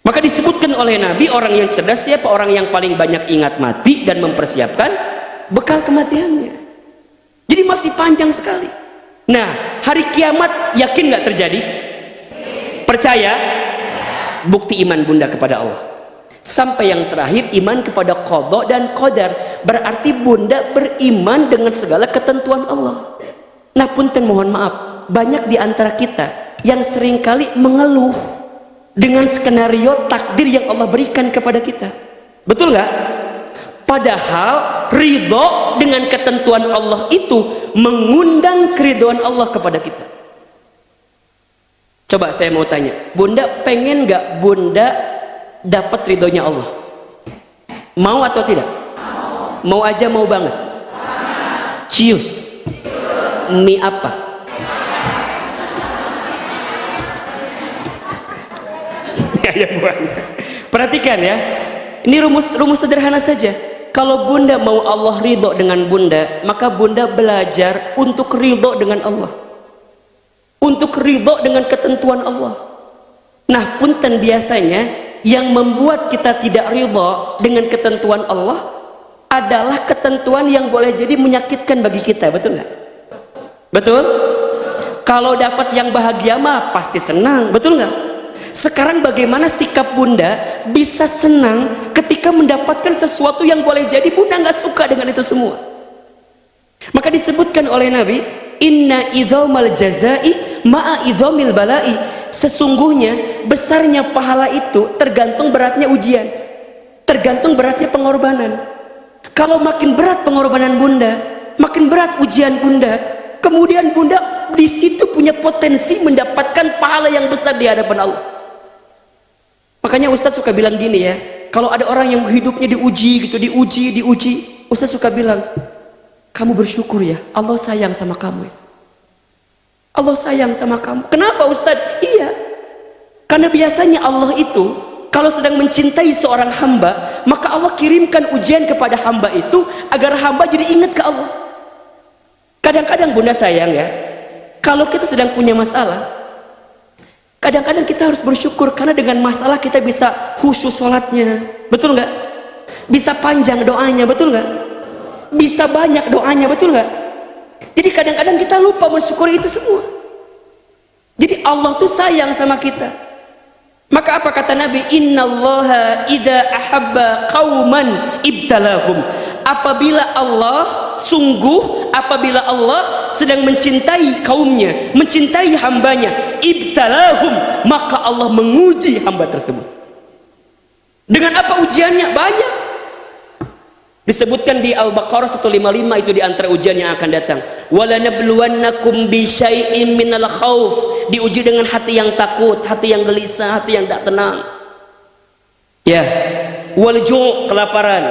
Maka disebutkan oleh Nabi orang yang cerdas siapa? Orang yang paling banyak ingat mati dan mempersiapkan bekal kematiannya. Jadi masih panjang sekali. Nah, hari kiamat yakin nggak terjadi? Percaya? Bukti iman bunda kepada Allah. Sampai yang terakhir, iman kepada qada dan qadar. Berarti bunda beriman dengan segala ketentuan Allah. Nah punten, mohon maaf, banyak di antara kita yang seringkali mengeluh dengan skenario takdir yang Allah berikan kepada kita. Betul nggak? Padahal ridho dengan ketentuan Allah itu mengundang keridhaan Allah kepada kita. Coba saya mau tanya, bunda pengen nggak bunda dapat ridhonya Allah? Mau atau tidak? Mau aja, mau banget? Cius. Mie apa? Ya, perhatikan ya, ini rumus sederhana saja. Kalau bunda mau Allah ridho dengan bunda, maka bunda belajar untuk ridho dengan Allah, untuk ridho dengan ketentuan Allah. Nah punten, biasanya yang membuat kita tidak ridho dengan ketentuan Allah adalah ketentuan yang boleh jadi menyakitkan bagi kita. Betul nggak? Betul? Kalau dapat yang bahagia mah pasti senang. Betul nggak? Sekarang bagaimana sikap bunda bisa senang ketika mendapatkan sesuatu yang boleh jadi bunda nggak suka dengan itu semua? Maka disebutkan oleh Nabi, inna idhamal jazai ma'a idhamil balai. Sesungguhnya besarnya pahala itu tergantung beratnya ujian, tergantung beratnya pengorbanan. Kalau makin berat pengorbanan bunda, makin berat ujian bunda, kemudian bunda di situ punya potensi mendapatkan pahala yang besar di hadapan Allah. Makanya Ustadz suka bilang gini ya, kalau ada orang yang hidupnya diuji gitu, diuji, Ustadz suka bilang, kamu bersyukur ya, Allah sayang sama kamu itu. Allah sayang sama kamu. Kenapa Ustadz? Iya, karena biasanya Allah itu kalau sedang mencintai seorang hamba, maka Allah kirimkan ujian kepada hamba itu agar hamba jadi ingat ke Allah. Kadang-kadang bunda sayang ya, kalau kita sedang punya masalah, kadang-kadang kita harus bersyukur karena dengan masalah kita bisa khusyuk sholatnya. Betul nggak? Bisa panjang doanya. Betul nggak? Bisa banyak doanya. Betul nggak? Jadi kadang-kadang kita lupa mensyukuri itu semua. Jadi Allah tuh sayang sama kita. Maka apa kata Nabi? Innallaha idza ahabba qauman ibtalahum. Apabila Allah sedang mencintai kaumnya, mencintai hambanya, ibtalahum, maka Allah menguji hamba tersebut. Dengan apa ujiannya? Banyak. Disebutkan di Al-Baqarah 155, itu di antara ujian yang akan datang. Walanabluwannakum bisyai'im minal khauf. Diuji dengan hati yang takut, hati yang gelisah, hati yang tak tenang. Ya, wal ju', kelaparan.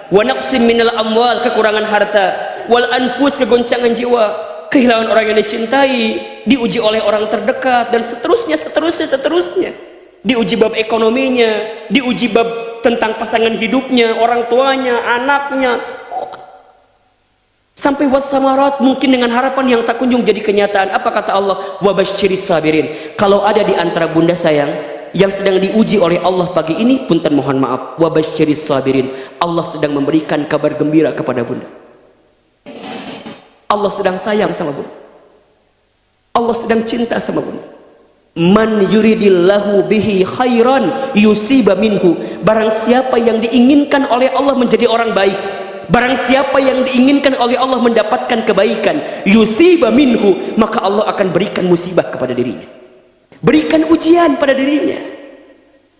Wa naqsim minal amwal, kekurangan harta. Wal anfus, kegoncangan jiwa, kehilangan orang yang dicintai, diuji oleh orang terdekat, dan seterusnya. Diuji bab ekonominya, diuji bab tentang pasangan hidupnya, orang tuanya, anaknya, sampai wathamarat, mungkin dengan harapan yang tak kunjung jadi kenyataan. Apa kata Allah? Wabasyiris sabirin. Kalau ada di antara bunda sayang yang sedang diuji oleh Allah pagi ini, punten mohon maaf, wabasyiris sabirin, Allah sedang memberikan kabar gembira kepada bunda. Allah sedang sayang sama bunda, Allah sedang cinta sama bunda. Man yuridillahu bihi khairan yusiba minhu. Barang siapa yang diinginkan oleh Allah menjadi orang baik, barang siapa yang diinginkan oleh Allah mendapatkan kebaikan, yusiba minhu, maka Allah akan berikan musibah kepada dirinya, berikan ujian pada dirinya.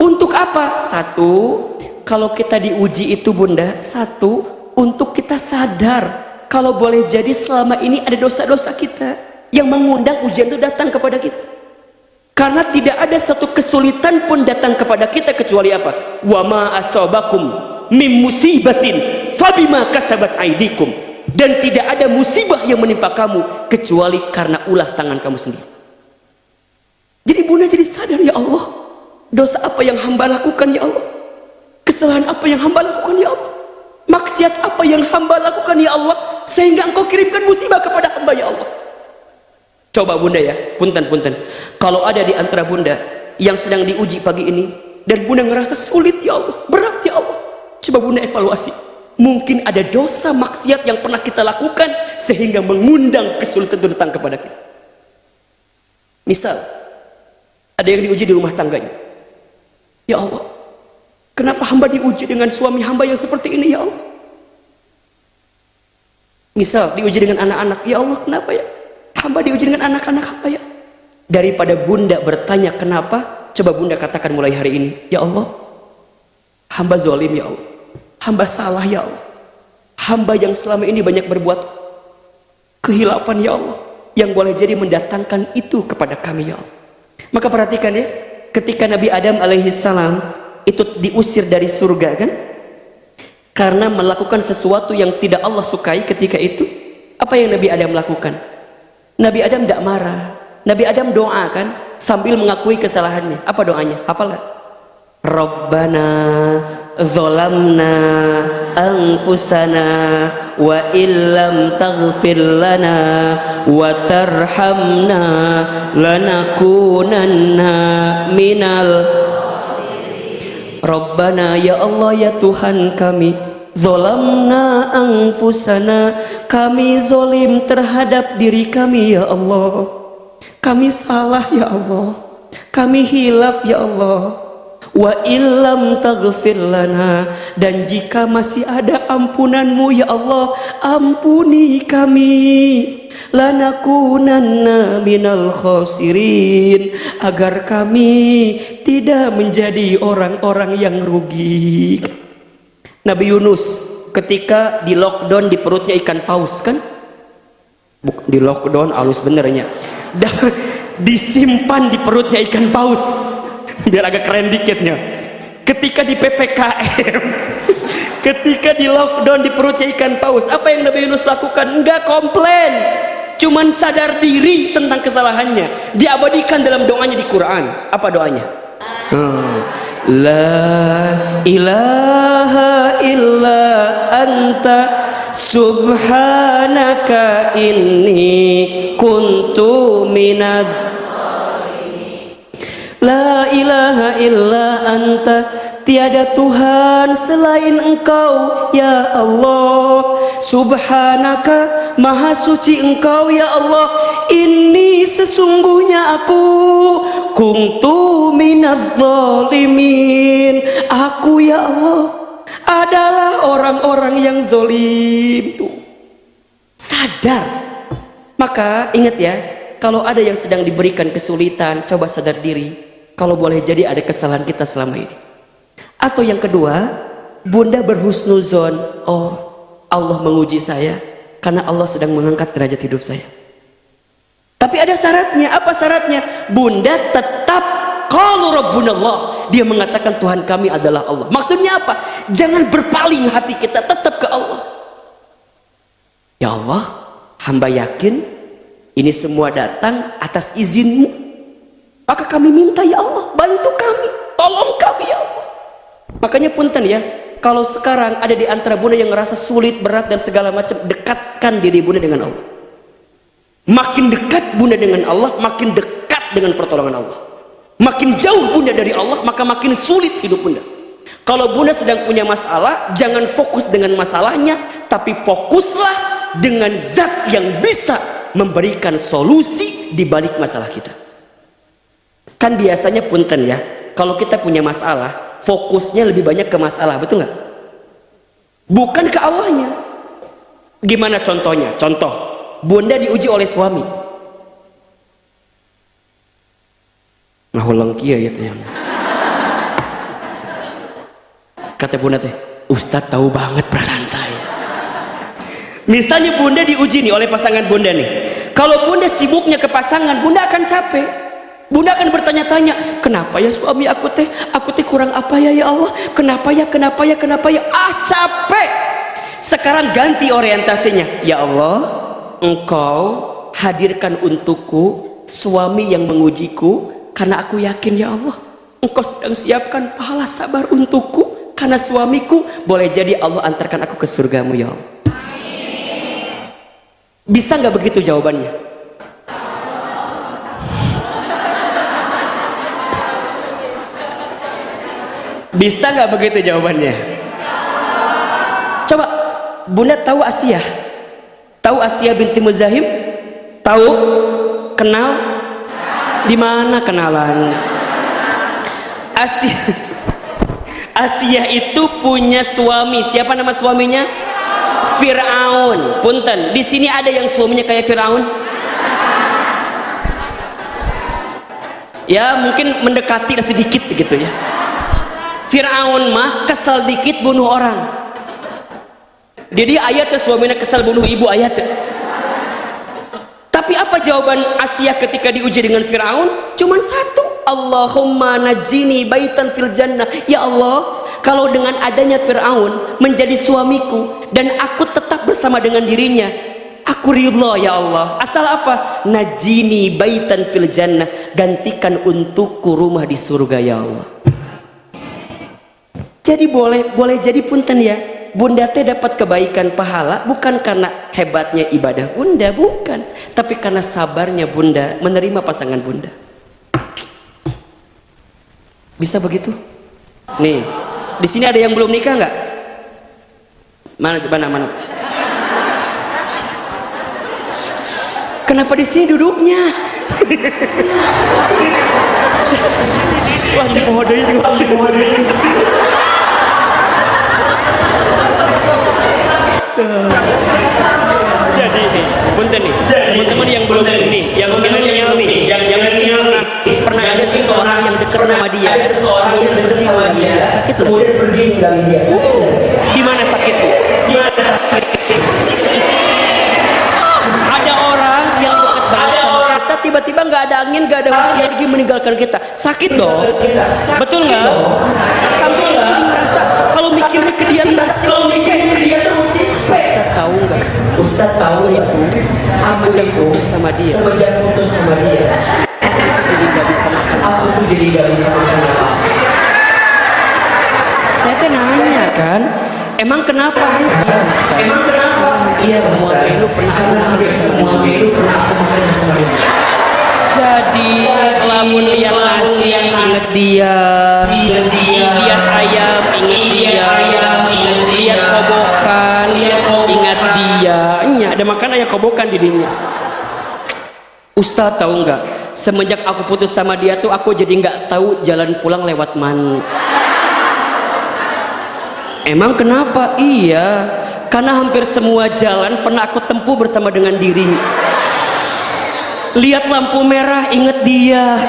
Untuk apa? Satu, kalau kita diuji itu bunda, satu, untuk kita sadar kalau boleh jadi selama ini ada dosa-dosa kita yang mengundang ujian itu datang kepada kita. Karena tidak ada satu kesulitan pun datang kepada kita kecuali apa? Wa ma asabakum mim musibatin fabima kasabat aidikum. Dan tidak ada musibah yang menimpa kamu kecuali karena ulah tangan kamu sendiri. Jadi bunda jadi sadar, ya Allah, dosa apa yang hamba lakukan ya Allah, kesalahan apa yang hamba lakukan ya Allah, maksiat apa yang hamba lakukan ya Allah, sehingga engkau kirimkan musibah kepada hamba ya Allah. Coba bunda ya, punten, kalau ada di antara bunda yang sedang diuji pagi ini dan bunda ngerasa sulit ya Allah, berat ya Allah, coba bunda evaluasi. Mungkin ada dosa maksiat yang pernah kita lakukan sehingga mengundang kesulitan itu datang kepada kita. Misal ada yang diuji di rumah tangganya, ya Allah, Kenapa hamba diuji dengan suami hamba yang seperti ini ya Allah? Misal diuji dengan anak-anak, ya Allah kenapa ya hamba diuji dengan anak-anak hamba ya? Daripada bunda bertanya kenapa, coba bunda katakan mulai hari ini, ya Allah, hamba zalim ya Allah, hamba salah ya Allah, hamba yang selama ini banyak berbuat kehilafan ya Allah, yang boleh jadi mendatangkan itu kepada kami ya Allah. Maka perhatikan ya, ketika Nabi Adam alaihissalam itu diusir dari surga kan, karena melakukan sesuatu yang tidak Allah sukai ketika itu, apa yang Nabi Adam lakukan? Nabi Adam tidak marah, Nabi Adam doa kan, sambil mengakui kesalahannya. Apa doanya? Hafal nggak? Rabbana zalamna anfusana wa illam taghfir lana wa tarhamna lanakunanna minal. Rabbana, ya Allah ya Tuhan kami, zalamna anfusana, kami zolim terhadap diri kami ya Allah, kami salah ya Allah, kami hilaf ya Allah, wa illam taghfir lana, dan jika masih ada ampunanmu ya Allah, ampuni kami, lanakunanna minal khasirin, agar kami tidak menjadi orang-orang yang rugi. Nabi Yunus ketika di lockdown di perutnya ikan paus kan, di lockdown halus benernya, disimpan di perutnya ikan paus biar agak keren dikitnya. Ketika di PPKM ketika di lockdown di perutnya ikan paus, apa yang Nabi Yunus lakukan? Enggak komplain, cuman sadar diri tentang kesalahannya, diabadikan dalam doanya di Quran. Apa doanya? La ilaha illa anta subhanaka inni kuntu minad. La ilaha illa anta, tiada Tuhan selain Engkau ya Allah, subhanaka, maha suci Engkau ya Allah, ini sesungguhnya aku kuntu minadz zalimin, aku ya Allah adalah orang-orang yang zalim. Tuh sadar. Maka ingat ya, kalau ada yang sedang diberikan kesulitan, coba sadar diri, kalau boleh jadi ada kesalahan kita selama ini. Atau yang kedua, bunda berhusnuzon, oh Allah menguji saya karena Allah sedang mengangkat derajat hidup saya. Tapi ada syaratnya. Apa syaratnya? Bunda tetap qalu rabbunallah, dia mengatakan Tuhan kami adalah Allah. Maksudnya apa? Jangan berpaling hati kita, tetap ke Allah. Ya Allah, hamba yakin ini semua datang atas izin-Mu, maka kami minta ya Allah, bantu kami, tolong kami ya Allah. Makanya punten ya, kalau sekarang ada di antara bunda yang ngerasa sulit, berat dan segala macam, dekatkan diri bunda dengan Allah. Makin dekat bunda dengan Allah, makin dekat dengan pertolongan Allah. Makin jauh bunda dari Allah, maka makin sulit hidup bunda. Kalau bunda sedang punya masalah, jangan fokus dengan masalahnya, tapi fokuslah dengan zat yang bisa memberikan solusi di balik masalah kita. Kan biasanya punten ya, kalau kita punya masalah, fokusnya lebih banyak ke masalah, betul nggak? Bukan ke Allahnya. Gimana contohnya? Contoh, bunda diuji oleh suami. Nah, ulang kia ya teh. Kata bunda teh, Ustadz tahu banget perasaan saya. Misalnya bunda diuji nih oleh pasangan bunda nih. Kalau bunda sibuknya ke pasangan, bunda akan capek. Bunda akan bertanya-tanya, kenapa ya suami aku teh kurang apa ya ya Allah? Kenapa ya? Capek. Sekarang ganti orientasinya. Ya Allah, Engkau hadirkan untukku suami yang mengujiku, karena aku yakin ya Allah, Engkau sedang siapkan pahala sabar untukku, karena suamiku boleh jadi Allah antarkan aku ke surgamu ya Allah. Bisa nggak begitu jawabannya? Bisa nggak begitu jawabannya? Coba, bunda tahu Asia? Tahu Asia binti Muzahim? Tahu? Kenal? Di mana kenalan? Asia itu punya suami. Siapa nama suaminya? Firaun. Punten, di sini ada yang suaminya kayak Firaun? Ya mungkin mendekati sedikit gitu ya. Firaun mah kesal dikit bunuh orang. Jadi ayatnya suaminya kesal bunuh ibu ayatnya. Tapi apa jawaban Asia ketika diuji dengan Firaun? Cuman satu, Allahumma najini baitan fil jannah. Ya Allah, kalau dengan adanya Firaun menjadi suamiku dan aku tetap bersama dengan dirinya, aku ridha ya Allah. Asal apa? Najini baitan fil jannah, gantikan untukku rumah di surga ya Allah. Jadi boleh jadi punten ya, Bunda teh dapat kebaikan pahala bukan karena hebatnya ibadah Bunda, bukan, tapi karena sabarnya Bunda menerima pasangan Bunda. Bisa begitu? Nih, di sini ada yang belum nikah nggak? Mana? Kenapa di sini duduknya? Wah, jadi punten nih teman-teman yang belum nih, yang milenial nih, yang pernah ada seseorang yang dekat sama dia, kemudian pergi sama dia, sakit loh. Gimana sakitnya? Ada orang yang dekat banget sama kita, tiba-tiba nggak ada angin, nggak ada hujan, dia pergi meninggalkan kita, sakit dong, betul nggak? Sampai jadi ngerasa kalau mikirnya ke dia terus, Ustaz tahu nggak? Ustaz tahu itu semenjak putus sama dia, aku tuh jadi nggak bisa makan apa. Saya teh nanya kan, emang kenapa? Iya, semua menu pernah aku makan bersama dia. Jadi lamun lihat nasi inget dia, lihat ayam inget dia, lihat kobokan ingat dia. Ada makan ayam kobokan di dinya. Ustaz tahu nggak? Semenjak aku putus sama dia tuh aku jadi nggak tahu jalan pulang lewat mana. Emang kenapa? Iya, karena hampir semua jalan pernah aku tempuh bersama dengan diri. Lihat lampu merah inget dia.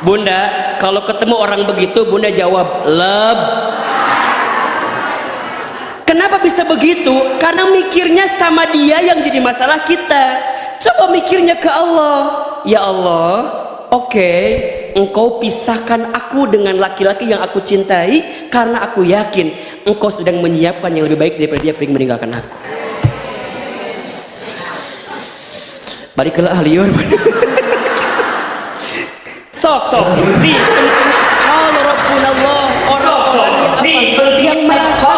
Bunda, kalau ketemu orang begitu Bunda jawab leb. Kenapa bisa begitu? Karena mikirnya sama dia yang jadi masalah kita. Coba mikirnya ke Allah. Ya Allah, oke, Engkau pisahkan aku dengan laki-laki yang aku cintai karena aku yakin Engkau sedang menyiapkan yang lebih baik daripada dia yang meninggalkan aku. Bariklah liur. Sok. Di kalau Rabbuna Allah, orang-orang yang merasa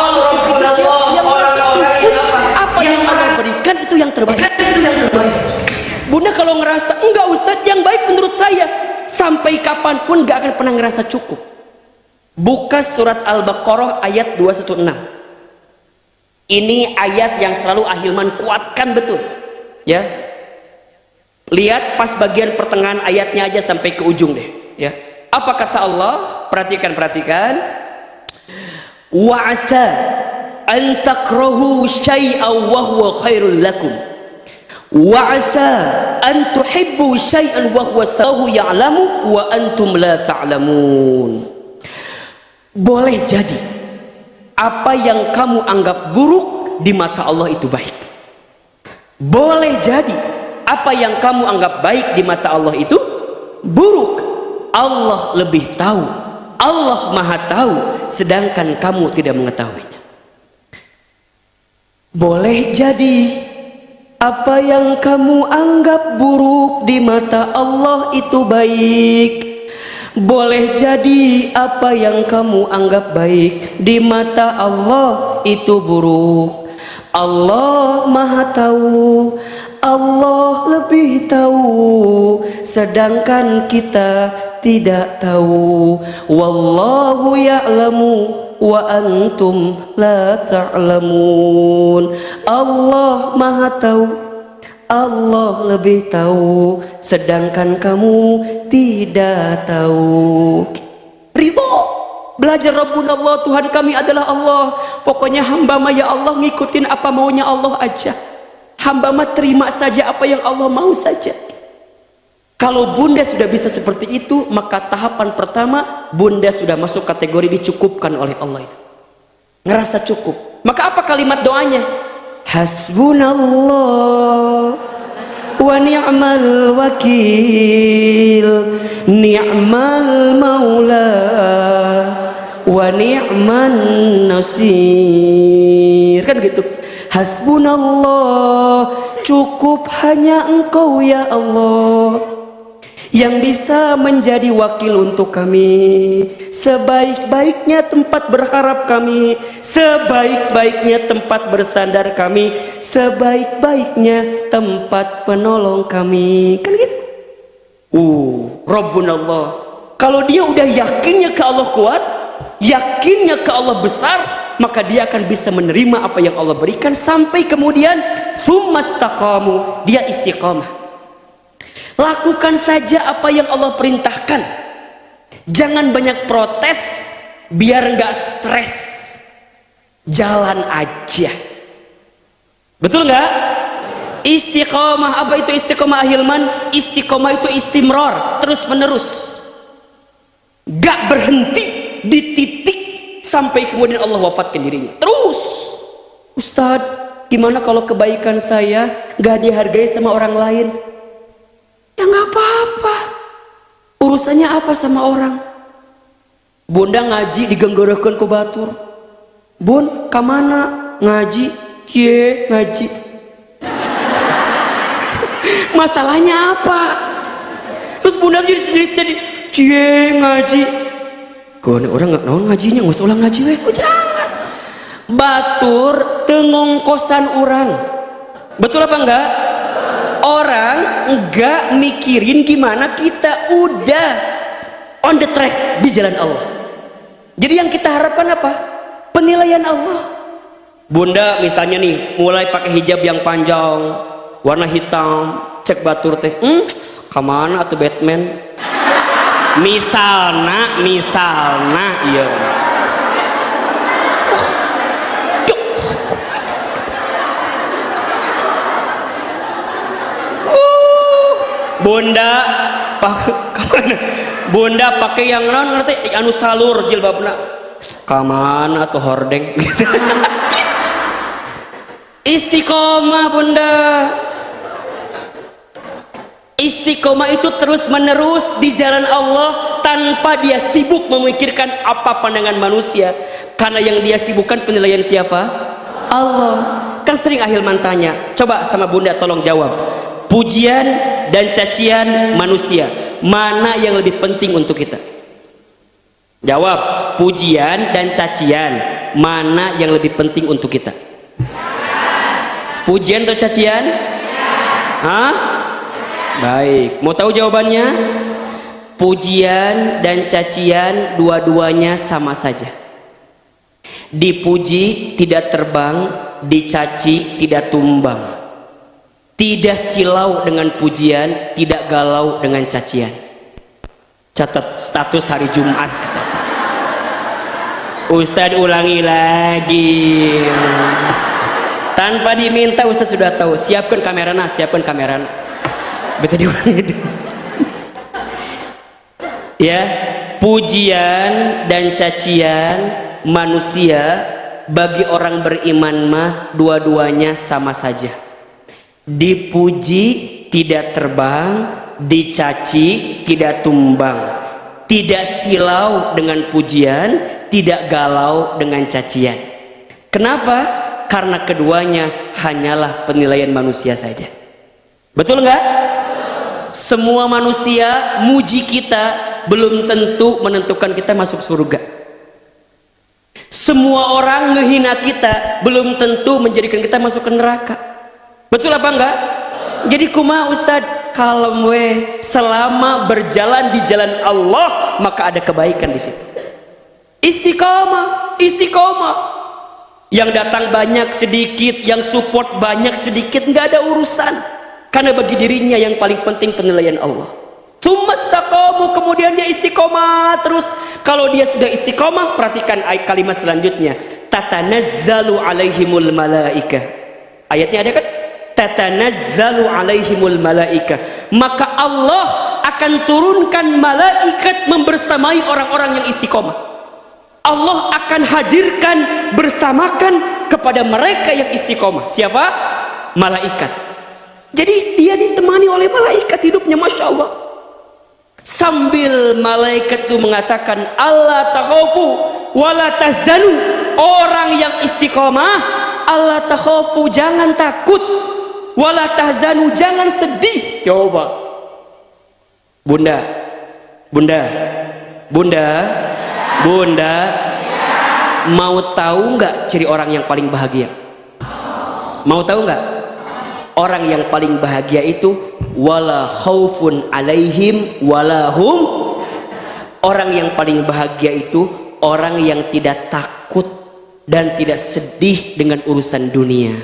apa yang Allah berikan itu yang terbaik. Bunda kalau ngerasa enggak Ustadz, yang baik menurut saya, sampai kapanpun gak akan pernah ngerasa cukup. Buka surat Al-Baqarah ayat 216. Ini ayat yang selalu Ahilman kuatkan betul ya. Lihat pas bagian pertengahan ayatnya aja sampai ke ujung deh ya. Apa kata Allah? Perhatikan. Wa asa an takrahu syai'an wa huwa khairul lakum. Wa asa an tuhibbu syai'an wa huwa sallahu ya'lamu wa antum la ta'lamun. Boleh jadi apa yang kamu anggap buruk di mata Allah itu baik. Boleh jadi apa yang kamu anggap baik di mata Allah itu buruk. Allah lebih tahu, Allah maha tahu, sedangkan kamu tidak mengetahuinya. Boleh jadi apa yang kamu anggap buruk di mata Allah itu baik. Boleh jadi apa yang kamu anggap baik di mata Allah itu buruk. Allah maha tahu, Allah lebih tahu, sedangkan kita tidak tahu. Wallahu ya'lamu wa antum la ta'lamun. Allah maha tahu, Allah lebih tahu, sedangkan kamu tidak tahu. Ridho, Belajar Rabbunallah, Tuhan kami adalah Allah. Pokoknya hamba mah ya Allah ngikutin apa maunya Allah aja. Hamba mah terima saja apa yang Allah mau saja. Kalau bunda sudah bisa seperti itu, maka tahapan pertama bunda sudah masuk kategori dicukupkan oleh Allah itu. Ngerasa cukup. Maka apa kalimat doanya? Hasbunallah wa ni'mal wakil, ni'mal maula wa ni'man nasir. Kan gitu. Hasbunallah, cukup hanya Engkau ya Allah yang bisa menjadi wakil untuk kami. Sebaik-baiknya tempat berharap kami, sebaik-baiknya tempat bersandar kami, sebaik-baiknya tempat penolong kami. Kan gitu. Rabbunallah. Kalau dia udah yakinnya ke Allah kuat, yakinnya ke Allah besar, maka dia akan bisa menerima apa yang Allah berikan sampai kemudian tsumastaqamu, dia istiqamah. Lakukan saja apa yang Allah perintahkan. Jangan banyak protes biar nggak stres. Jalan aja. Betul nggak? Istiqomah, apa itu istiqomah Ahilman? Istiqomah itu istimror, terus menerus. Gak berhenti di titik sampai kemudian Allah wafatkan dirinya. Terus, Ustadz, gimana kalau kebaikan saya gak dihargai sama orang lain? Ya nggak apa-apa. Urusannya apa sama orang? Bunda ngaji digenggorokan ku batur. Bun, kamana? Ngaji. Cie, ngaji. Masalahnya apa? Terus bunda jadi cie, ngaji. Kau orang nggak naon ngajinya, nggak usah ulang ngaji weh. Jangan. Batur tengongkosan orang. Betul apa enggak? Orang enggak mikirin gimana kita udah on the track di jalan Allah. Jadi yang kita harapkan apa? Penilaian Allah. Bunda misalnya nih mulai pakai hijab yang panjang warna hitam, cek batur teh kemana atuh Batman? misalna iya. Bunda kemana? Bunda pakai yang non ngerti anu salur jilbabna kamana atau hordeng. Istiqomah bunda. Istiqomah itu terus menerus di jalan Allah tanpa dia sibuk memikirkan apa pandangan manusia, karena yang dia sibukkan penilaian siapa? Allah. Kan sering Ahilman tanya, coba sama bunda tolong jawab, pujian dan cacian manusia mana yang lebih penting untuk kita? Jawab, pujian dan cacian mana yang lebih penting untuk kita? Pujian atau cacian? Hah? Baik, mau tahu jawabannya? Pujian dan cacian dua-duanya sama saja. Dipuji tidak terbang, dicaci tidak tumbang. Tidak silau dengan pujian, tidak galau dengan cacian. Catat status hari Jumat. Ustadz ulangi lagi. Tanpa diminta Ustadz sudah tahu. Siapkan kamerana, siapkan kamerana. Betul diulangi. Ya, pujian dan cacian manusia bagi orang beriman mah dua-duanya sama saja. Dipuji tidak terbang, dicaci tidak tumbang, tidak silau dengan pujian, tidak galau dengan cacian. Kenapa? Karena keduanya hanyalah penilaian manusia saja. Betul nggak? Semua manusia muji kita belum tentu menentukan kita masuk surga. Semua orang ngehina kita belum tentu menjadikan kita masuk ke neraka. Betul apa enggak? Jadi kumaha Ustadz? Kalem we, selama berjalan di jalan Allah maka ada kebaikan di situ. Istiqomah, istiqomah. Yang datang banyak sedikit, yang support banyak sedikit, nggak ada urusan. Karena bagi dirinya yang paling penting penilaian Allah. Tsumastaqamu, kemudian dia istiqomah. istiqomah terus. Kalau dia sudah istiqomah, perhatikan kalimat selanjutnya, tatanazzalu alaihimul malaika. Ayatnya ada kan? Tatanazzalu alaihimul malaika, maka Allah akan turunkan malaikat membersamai orang-orang yang istiqomah. Allah akan hadirkan, bersamakan kepada mereka yang istiqomah. Siapa? Malaikat. Jadi dia ditemani oleh malaikat hidupnya, Masya Allah. Sambil malaikat itu mengatakan, Allah takhafu wala tahzanu. Orang yang istiqomah, Allah takhafu, jangan takut, wala tahzanu, jangan sedih. Coba bunda, mau tahu nggak ciri orang yang paling bahagia? Mau tahu nggak? Orang yang paling bahagia itu wala khaufun alaihim walahum. Orang yang paling bahagia itu orang yang tidak takut dan tidak sedih dengan urusan dunia.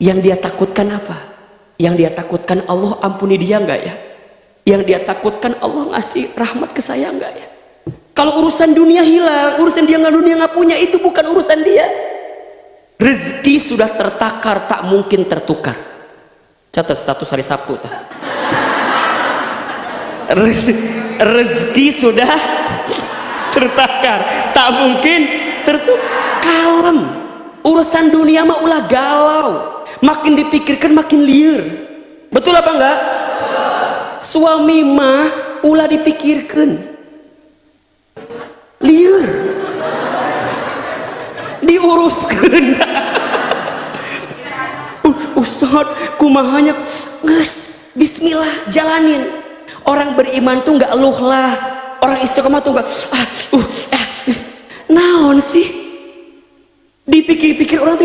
Yang dia takutkan apa? Yang dia takutkan Allah ampuni dia enggak ya? Yang dia takutkan Allah ngasih rahmat ke saya enggak ya? Kalau urusan dunia hilang, urusan dia nggak punya, itu bukan urusan dia. Rezeki sudah tertakar, tak mungkin tertukar. Catat status hari Sabtu. Rezeki sudah tertakar, tak mungkin tertukar. Kalem. Urusan dunia mah ulah galau. Makin dipikirkan makin liar. Betul apa enggak? Suami mah ulah dipikirkan liar, diuruskan. Ustaz kumahanya nges, bismillah jalanin. Orang beriman tuh nggak eluh lah, orang istiqomah tuh nggak naon sih, dipikir-pikir orang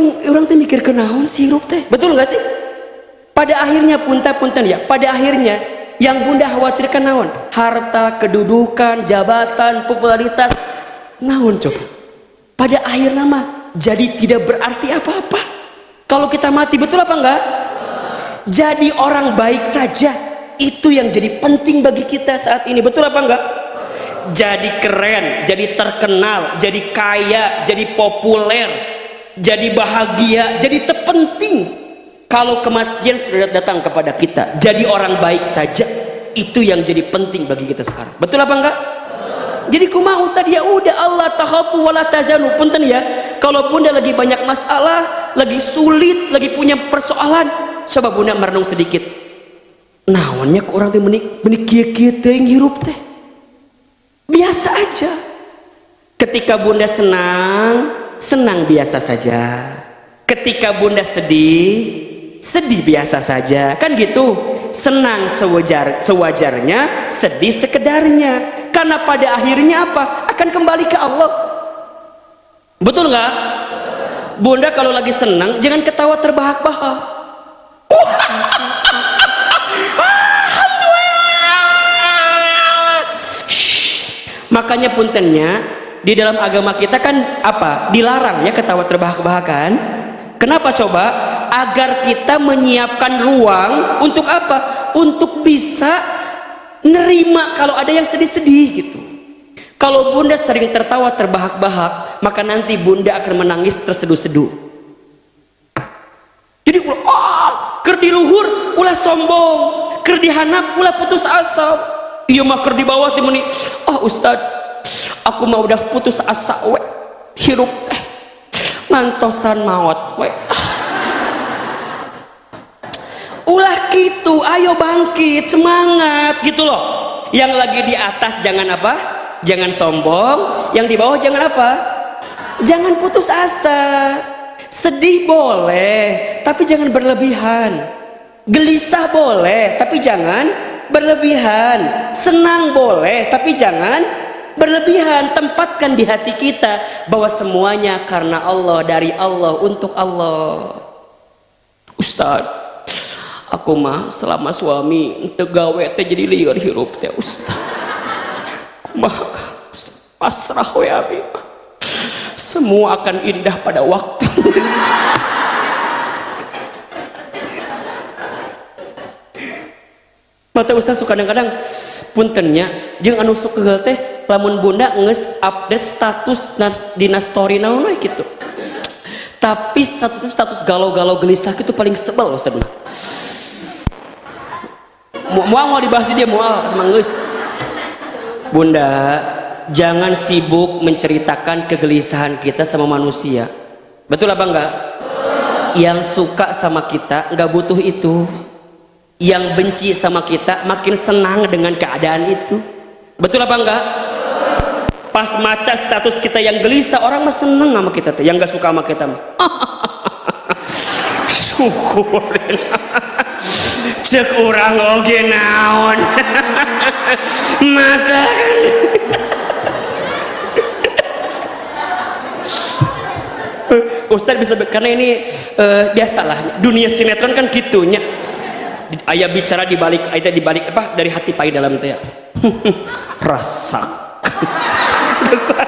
tuh mikir ke naon sih hirup teh. Betul nggak sih? Pada akhirnya punten ya, pada akhirnya yang bunda khawatirkan naon? Harta, kedudukan, jabatan, popularitas, naon coba? Pada akhir nama jadi tidak berarti apa-apa. Kalau kita mati, betul apa enggak? Jadi orang baik saja, itu yang jadi penting bagi kita saat ini. Betul apa enggak? Jadi keren, jadi terkenal, jadi kaya, jadi populer, jadi bahagia, jadi terpenting. Kalau kematian sudah datang kepada kita, jadi orang baik saja, itu yang jadi penting bagi kita sekarang. Betul apa enggak? Jadi kumaha Ustaz, ya udah Allah takhafu wala tahzanu. Punten ya, kalau bunda lagi banyak masalah, lagi sulit, lagi punya persoalan, coba bunda merenung sedikit. Naonnya ke orang teh menik kieu-kieu teh ngirup teh. Biasa aja. Ketika bunda senang biasa saja. Ketika bunda sedih biasa saja. Kan gitu. Senang sewajarnya, sedih sekedarnya. Karena pada akhirnya apa? Akan kembali ke Allah. Betul nggak? Bunda kalau lagi senang jangan ketawa terbahak-bahak. Makanya puntennya di dalam agama kita kan apa? Dilarang ya ketawa terbahak-bahakan. Kenapa coba? Agar kita menyiapkan ruang untuk apa? Untuk bisa nerima kalau ada yang sedih-sedih gitu. Kalau bunda sering tertawa terbahak-bahak, maka nanti bunda akan menangis terseduh-seduh. Jadi ker di luhur ulah sombong, ker di handap ulah putus asa. Iya mah ker di bawah timuni. Ustad, aku mah udah putus asa we. Hirup ngantosan maut we. Ulah gitu, ayo bangkit, semangat gitu loh. Yang lagi di atas jangan apa? Jangan sombong. Yang di bawah jangan apa? Jangan putus asa. Sedih boleh, tapi jangan berlebihan. Gelisah boleh, tapi jangan berlebihan. Senang boleh, tapi jangan berlebihan. Tempatkan di hati kita bahwa semuanya karena Allah, dari Allah, untuk Allah. Ustaz, aku mah selama suami teu gawe teh jadi lieur hirup teh Ustaz. Kumaha Ustaz? Pasrah we abi. Semua akan indah pada waktu. Mata Ustaz suka kadang-kadang puntennya jeung anu sok keul teh lamun bunda ngeus update status dina story naon we kitu. Tapi status galau-galau gelisah itu paling sebel Ustaz mah. Mau dibahas dia moal mangeus. Bunda, jangan sibuk menceritakan kegelisahan kita sama manusia. Betul apa enggak? Yang suka sama kita enggak butuh itu. Yang benci sama kita makin senang dengan keadaan itu. Betul apa enggak? Pas maca status kita yang gelisah, orang mah seneng sama kita tuh. Yang enggak suka sama kita mah syukur cek urang oge naon maca Ustaz bisa karena ini biasalah dunia sinetron kan gitunya. Ayah bicara di balik apa dari hati pai dalam teh. Rasak. Selesai.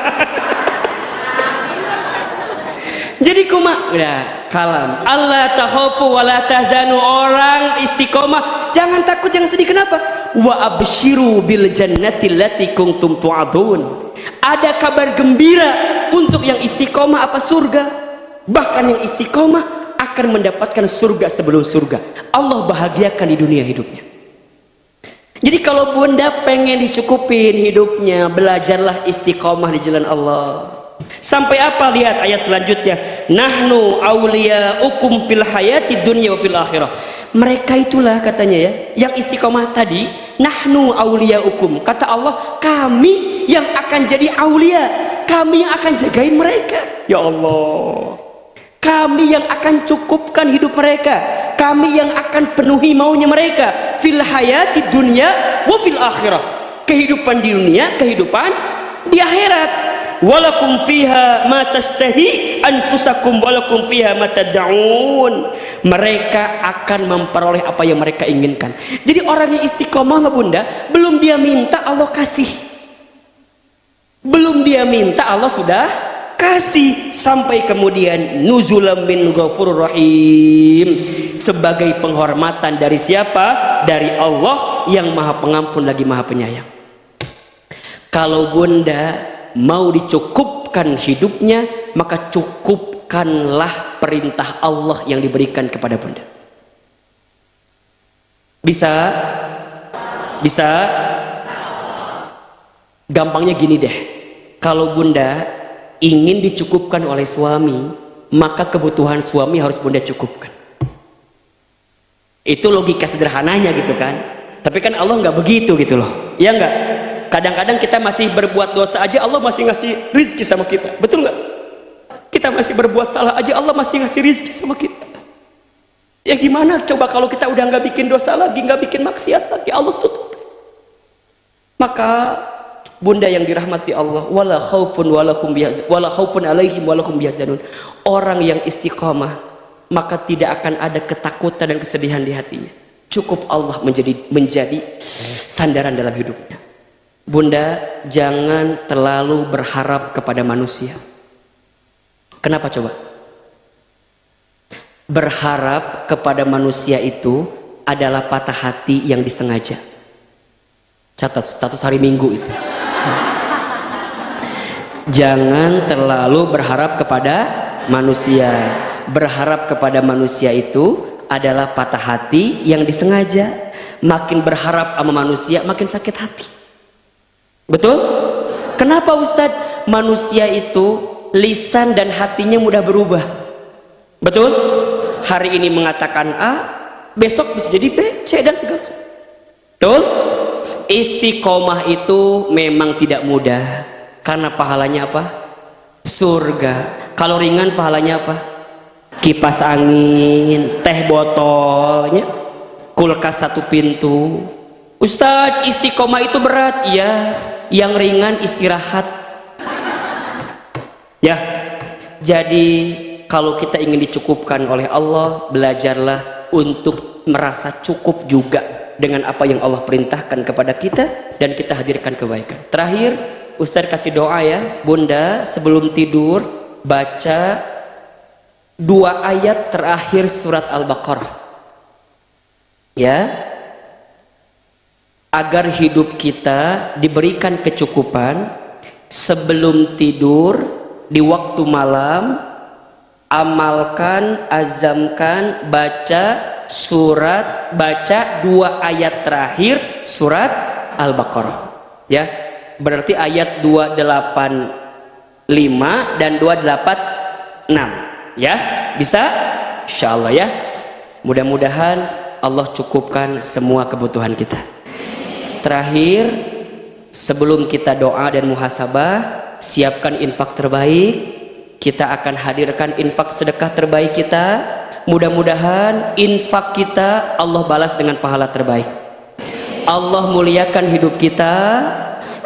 Jadi kumaha? Udah, kalam. Allah takhafu wa la tahzanu, orang istiqomah jangan takut, jangan sedih. Kenapa? Wa absyiru bil jannati allati kuntum tu'adun. Ada kabar gembira untuk yang istiqomah apa? Surga. Bahkan yang istiqomah akan mendapatkan surga sebelum surga. Allah bahagiakan di dunia hidupnya. Jadi kalau bunda pengen dicukupin hidupnya, belajarlah istiqomah di jalan Allah. Sampai apa? Lihat ayat selanjutnya. Nahnu awliyaukum fil hayati dunya wa fil akhirah. Mereka itulah katanya ya, yang istiqomah tadi. Nahnu awliyaukum. Kata Allah, kami yang akan jadi aulia, kami yang akan jagain mereka. Ya Allah, kami yang akan cukupkan hidup mereka, kami yang akan penuhi maunya mereka. Fil hayati dunya wa fil akhirah. Kehidupan di dunia, kehidupan di akhirat. Walakum fiha ma tastahi anfusakum walakum fiha ma tad'un. Mereka akan memperoleh apa yang mereka inginkan. Jadi orang yang istiqomah sama bunda, belum dia minta Allah kasih, belum dia minta Allah sudah kasih. Sampai kemudian nuzulam min ghafurur rahim, sebagai penghormatan dari siapa? Dari Allah yang maha pengampun lagi maha penyayang. Kalau bunda mau dicukupkan hidupnya, maka cukupkanlah perintah Allah yang diberikan kepada bunda. Bisa? Bisa? Gampangnya gini deh, kalau bunda ingin dicukupkan oleh suami, maka kebutuhan suami harus bunda cukupkan. Itu logika sederhananya gitu kan. Tapi kan Allah nggak begitu gitu loh, ya nggak? Kadang-kadang kita masih berbuat dosa aja Allah masih ngasih rizki sama kita, betul nggak? Kita masih berbuat salah aja Allah masih ngasih rizki sama kita. Ya gimana coba kalau kita udah nggak bikin dosa lagi, nggak bikin maksiat lagi, Allah tutup. Maka bunda yang dirahmati Allah, wala khaufun alaihim wala hum yahzanun. Orang yang istiqamah, maka tidak akan ada ketakutan dan kesedihan di hatinya. Cukup Allah menjadi sandaran dalam hidupnya. Bunda, jangan terlalu berharap kepada manusia. Kenapa coba? Berharap kepada manusia itu adalah patah hati yang disengaja. Catat status hari Minggu itu. Jangan terlalu berharap kepada manusia. Berharap kepada manusia itu adalah patah hati yang disengaja. Makin berharap sama manusia makin sakit hati. Betul? Kenapa Ustadz? Manusia itu lisan dan hatinya mudah berubah. Betul? Hari ini mengatakan A, besok bisa jadi B, C dan segala macam. Betul? Istiqomah itu memang tidak mudah, karena pahalanya apa? Surga. Kalau ringan pahalanya apa? Kipas angin, teh botolnya, kulkas satu pintu. Ustadz, istiqomah itu berat. Iya, yang ringan istirahat. Ya, jadi kalau kita ingin dicukupkan oleh Allah, belajarlah untuk merasa cukup juga dengan apa yang Allah perintahkan kepada kita, dan kita hadirkan kebaikan. Terakhir, Ustadz kasih doa ya, bunda sebelum tidur baca 2 ayat terakhir surat Al-Baqarah. Ya, agar hidup kita diberikan kecukupan sebelum tidur di waktu malam, amalkan, azamkan, baca baca 2 ayat terakhir surat Al-Baqarah, ya. Berarti ayat 285 dan 286, ya. Bisa? Insyaallah, ya. Mudah-mudahan Allah cukupkan semua kebutuhan kita. Terakhir, sebelum kita doa dan muhasabah, siapkan infak terbaik. Kita akan hadirkan infak sedekah terbaik kita. Mudah-mudahan infak kita Allah balas dengan pahala terbaik. Allah muliakan hidup kita.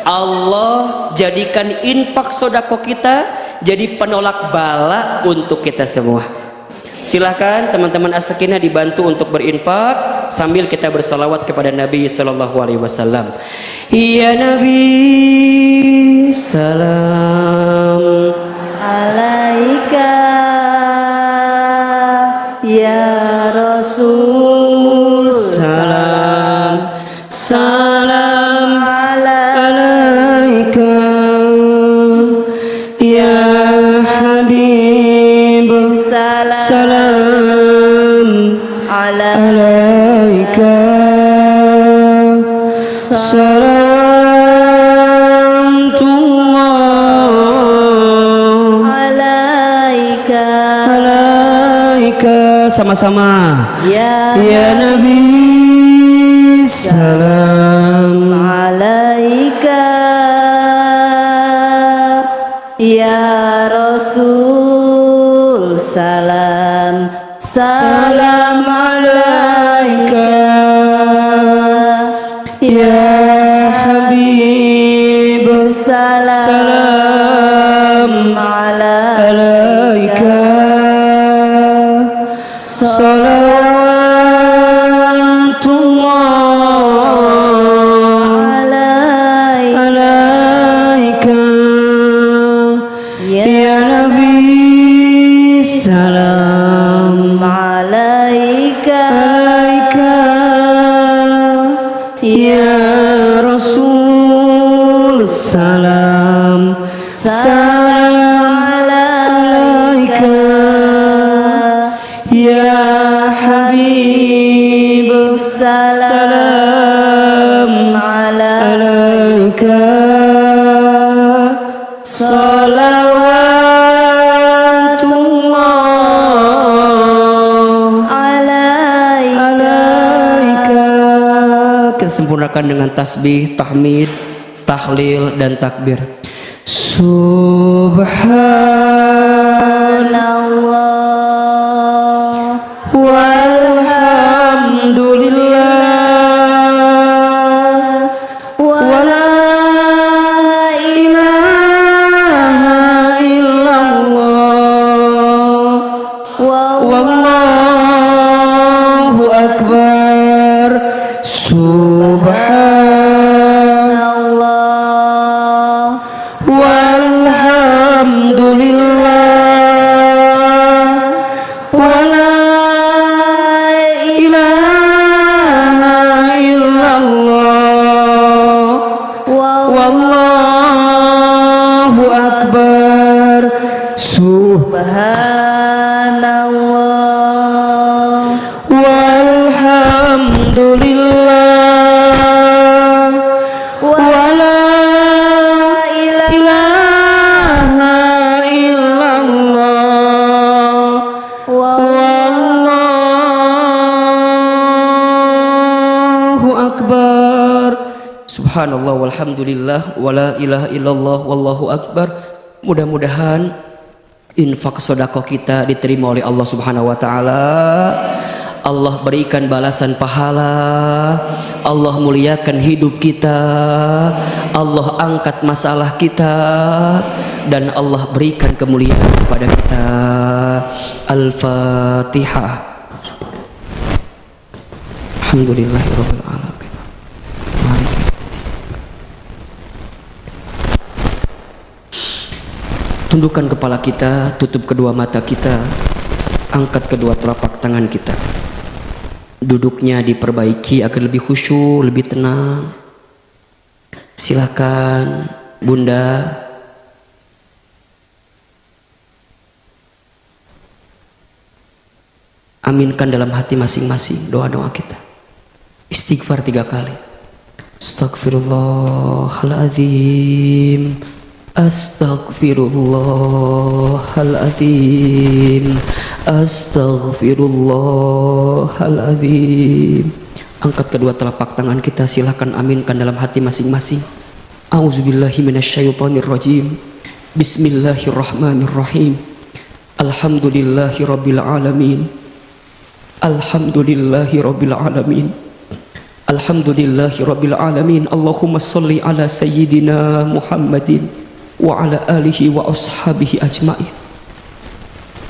Allah jadikan infak sodako kita jadi penolak bala untuk kita semua. Silahkan teman-teman as-sakinah dibantu untuk berinfak sambil kita bersalawat kepada Nabi Sallallahu Alaihi Wasallam. Ya Nabi, salam alaika, ya Rasul, salam salam alaika, ya Habib, salam alaika, salam alaika, alaika, sama-sama. ya Nabi, salam alaika, ya Rasul, salam salam alaika, ya Habib, salam alaika, salawatullah alaika, ya Nabi, salam alaika, ya Rasul, salam alaika, ya Habib, salam alaika, salawatullah alaika. Kita sempurnakan dengan tasbih, tahmid, tahlil dan takbir. Subhanallah walhamdulillah wala ilaha illallah wallahu akbar. Subhanallah walhamdulillah wala ilaha illallah wallahu akbar. Subhanallah walhamdulillah wala ilaha illallah wallahu akbar. Subhanallah walhamdulillah wala ilaha illallah wallahu akbar. Mudah-mudahan infak sedekah kita diterima oleh Allah Subhanahu wa taala. Allah berikan balasan pahala, Allah muliakan hidup kita, Allah angkat masalah kita, dan Allah berikan kemuliaan kepada kita. Al-Fatihah. Alhamdulillahirabbil alamin. Tundukkan kepala kita, tutup kedua mata kita, angkat kedua telapak tangan kita. Duduknya diperbaiki agar lebih khusyuk, lebih tenang. Silakan Bunda. Aminkan dalam hati masing-masing doa-doa kita. Istighfar 3 kali. Astaghfirullahaladzim, astaghfirullahaladzim, astaghfirullahaladzim. Angkat kedua telapak tangan kita, silakan aminkan dalam hati masing-masing. A'udzubillahi minasyaitonirrajim. Bismillahirrahmanirrahim. Alhamdulillahi rabbil alamin. Alhamdulillahi rabbil alamin. Alhamdulillahi rabbil alamin. Allahumma salli ala sayyidina Muhammadin wa ala alihi wa ashabihi ajmain.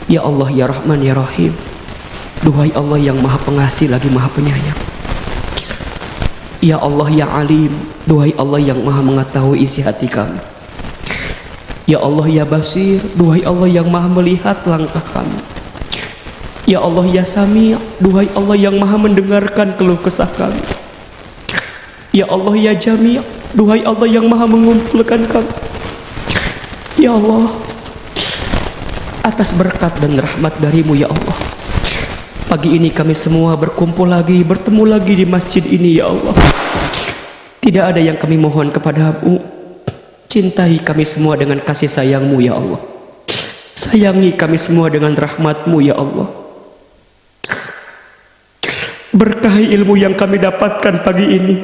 Ya Allah, ya Rahman, ya Rahim. Duhai Allah yang maha pengasih lagi maha penyayang. Ya Allah, ya Alim. Duhai Allah yang maha mengetahui isi hati kami. Ya Allah, ya Basir. Duhai Allah yang maha melihat langkah kami. Ya Allah, ya Sami'. Duhai Allah yang maha mendengarkan keluh kesah kami. Ya Allah, ya Jami'. Duhai Allah yang maha mengumpulkan kami. Ya Allah, atas berkat dan rahmat darimu ya Allah, pagi ini kami semua berkumpul lagi, bertemu lagi di masjid ini ya Allah. Tidak ada yang kami mohon kepadamu. Cintai kami semua dengan kasih sayangmu ya Allah. Sayangi kami semua dengan rahmatmu ya Allah. Berkahi ilmu yang kami dapatkan pagi ini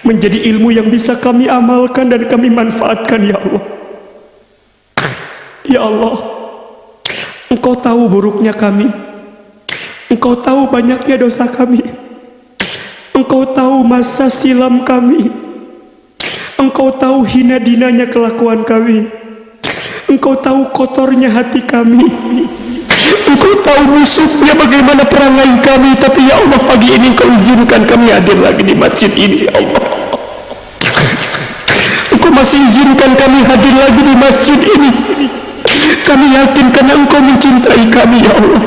menjadi ilmu yang bisa kami amalkan dan kami manfaatkan ya Allah. Ya Allah, Engkau tahu buruknya kami, Engkau tahu banyaknya dosa kami, Engkau tahu masa silam kami, Engkau tahu hina dinanya kelakuan kami, Engkau tahu kotornya hati kami, Engkau tahu busuknya bagaimana perangai kami. Tapi ya Allah, pagi ini Engkau izinkan kami hadir lagi di masjid ini ya Allah. Engkau masih izinkan kami hadir lagi di masjid ini. Kami yakin karena Engkau mencintai kami ya Allah,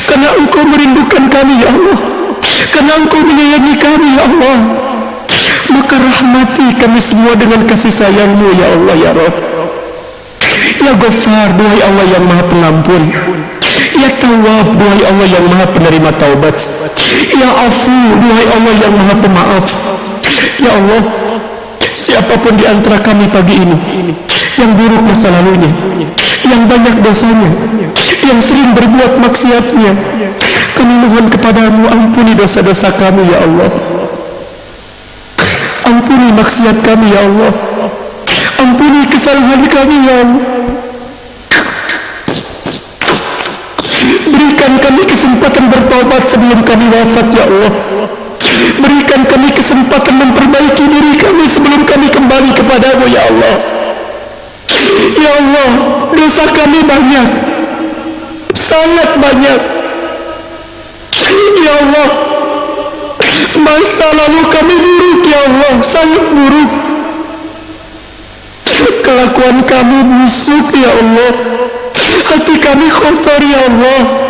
karena Engkau merindukan kami ya Allah, karena Engkau menyayangi kami ya Allah. Maka rahmati kami semua dengan kasih sayangmu ya Allah ya Rabb. Ya Ghaffar, duhai Allah yang maha pengampun. Ya Tawwab, duhai Allah yang maha penerima taubat. Ya Afu, duhai Allah yang maha pemaaf. Ya Allah, siapapun di antara kami pagi ini yang buruk masa lalunya, yang banyak dosanya, yang sering berbuat maksiatnya, kami mohon kepadamu, ampuni dosa-dosa kami ya Allah. Ampuni maksiat kami ya Allah. Ampuni kesalahan kami ya Allah. Berikan kami kesempatan bertobat sebelum kami wafat ya Allah. Berikan kami kesempatan memperbaiki diri kami sebelum kami kembali kepadamu ya Allah. Ya Allah, dosa kami banyak, sangat banyak. Ya Allah, masa lalu kami buruk ya Allah, sangat buruk. Kelakuan kami busuk ya Allah, hati kami kotor ya Allah.